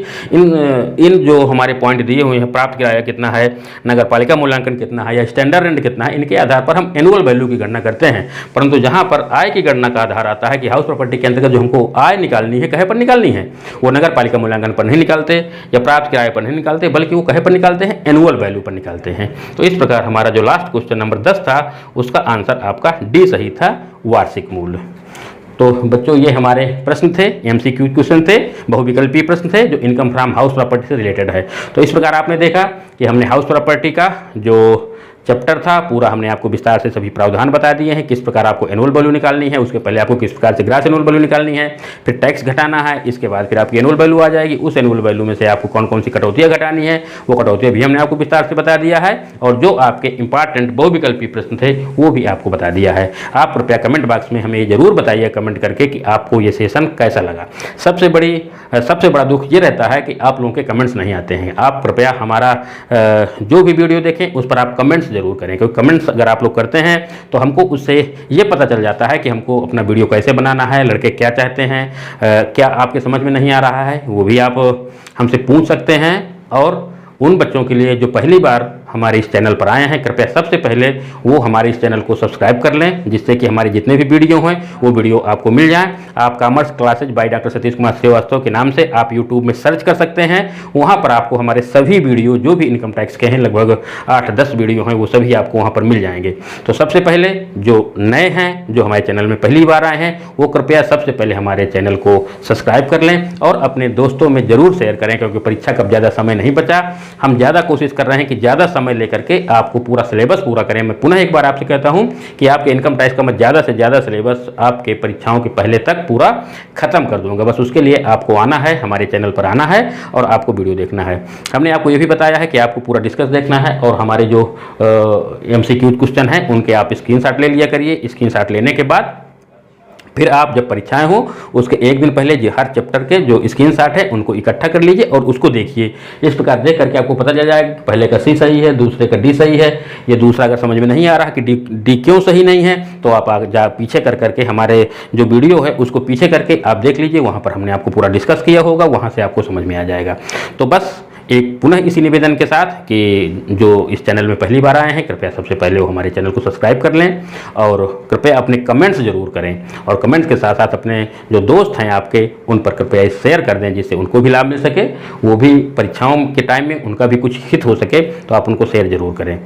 इन जो हमारे पॉइंट दिए हुए हैं, प्राप्त किराया कितना है, नगर पालिका मूल्यांकन कितना है या स्टैंडर्ड रेंट कितना है, इनके आधार पर हम एनुअल वैल्यू की गणना करते हैं। परंतु जहाँ पर आय की गणना का आधार आता है कि हाउस प्रॉपर्टी के अंतर्गत जो हमको आय निकालनी है, कहे पर निकालनी है, वो नगर पालिका मूल्यांकन पर नहीं निकालते या प्राप्त किराए पर नहीं निकालते, बल्कि वो कहे पर निकालते हैं, एनुअल वैल्यू पर निकालते हैं। तो इस प्रकार हमारा जो लास्ट क्वेश्चन नंबर 10 था उसका आंसर आपका डी सही था, वार्षिक मूल्य। तो बच्चों ये हमारे प्रश्न थे, MCQ क्वेश्चन थे, बहुविकल्पीय प्रश्न थे जो इनकम फ्रॉम हाउस प्रॉपर्टी से रिलेटेड है। तो इस प्रकार आपने देखा कि हमने हाउस प्रॉपर्टी का जो चैप्टर था पूरा हमने आपको विस्तार से सभी प्रावधान बता दिए हैं, किस प्रकार आपको एनुअल वैल्यू निकालनी है, उसके पहले आपको किस प्रकार से ग्रास एनुअल वैल्यू निकालनी है, फिर टैक्स घटाना है, इसके बाद फिर आपकी एनुअल वैल्यू आ जाएगी, उस एनुअल वैल्यू में से आपको कौन कौन सी कटौतियाँ घटानी है, वो कटौतियाँ भी हमने आपको विस्तार से बता दिया है, और जो आपके इंपॉर्टेंट बहुविकल्पी प्रश्न थे वो भी आपको बता दिया है। आप कृपया कमेंट बॉक्स में हमें ये जरूर बताइए कमेंट करके कि आपको ये सेशन कैसा लगा। सबसे बड़ा दुख ये रहता है कि आप लोगों के कमेंट्स नहीं आते हैं। आप कृपया हमारा जो भी वीडियो देखें उस पर आप कमेंट्स जरूर करें, क्योंकि कमेंट्स अगर आप लोग करते हैं तो हमको उससे ये पता चल जाता है कि हमको अपना वीडियो कैसे बनाना है, लड़के क्या चाहते हैं, क्या आपके समझ में नहीं आ रहा है वो भी आप हमसे पूछ सकते हैं। और उन बच्चों के लिए जो पहली बार हमारे इस चैनल पर आए हैं, कृपया सबसे पहले वो हमारे इस चैनल को सब्सक्राइब कर लें, जिससे कि हमारे जितने भी वीडियो हैं वो वीडियो आपको मिल जाएं। आप commerce classes by doctor Satish Kumar Srivastava के नाम से आप यूट्यूब में सर्च कर सकते हैं, वहाँ पर आपको हमारे सभी वीडियो जो भी इनकम टैक्स के हैं, लगभग 8-10 वीडियो हैं, वो सभी आपको वहाँ पर मिल जाएंगे। तो सबसे पहले जो नए हैं, जो हमारे चैनल में पहली बार आए हैं, वो कृपया सबसे पहले हमारे चैनल को सब्सक्राइब कर लें और अपने दोस्तों में ज़रूर शेयर करें, क्योंकि परीक्षा का ज़्यादा समय नहीं बचा। हम ज़्यादा कोशिश कर रहे हैं कि ज़्यादा समय लेकर के आपको पूरा सिलेबस पूरा करें। मैं पुनः एक बार आपसे कहता हूं कि आपके इनकम टैक्स का मैं ज़्यादा से ज़्यादा सिलेबस आपके परीक्षाओं के पहले तक पूरा खत्म कर दूंगा। बस उसके लिए आपको आना है, हमारे चैनल पर आना है और आपको वीडियो देखना है। हमने आपको ये भी बताया है कि आपको पूरा डिस्कस देखना है, और हमारे जो MCQ क्वेश्चन हैं उनके आप स्क्रीनशॉट ले लिया करिए। स्क्रीनशॉट लेने के बाद फिर आप जब परीक्षाएं हो उसके एक दिन पहले जो हर चैप्टर के जो स्क्रीनशॉट है उनको इकट्ठा कर लीजिए और उसको देखिए। इस प्रकार देख करके आपको पता चल जाएगा कि पहले का सी सही है, दूसरे का डी सही है, ये दूसरा अगर समझ में नहीं आ रहा कि डी क्यों सही नहीं है, तो आप पीछे कर करके हमारे जो वीडियो है उसको पीछे करके आप देख लीजिए, वहाँ पर हमने आपको पूरा डिस्कस किया होगा, वहाँ से आपको समझ में आ जाएगा। तो बस एक पुनः इसी निवेदन के साथ कि जो इस चैनल में पहली बार आए हैं, कृपया सबसे पहले वो हमारे चैनल को सब्सक्राइब कर लें और कृपया अपने कमेंट्स जरूर करें, और कमेंट्स के साथ साथ अपने जो दोस्त हैं आपके उन पर कृपया शेयर कर दें, जिससे उनको भी लाभ मिल सके, वो भी परीक्षाओं के टाइम में उनका भी कुछ हित हो सके, तो आप उनको शेयर जरूर करें।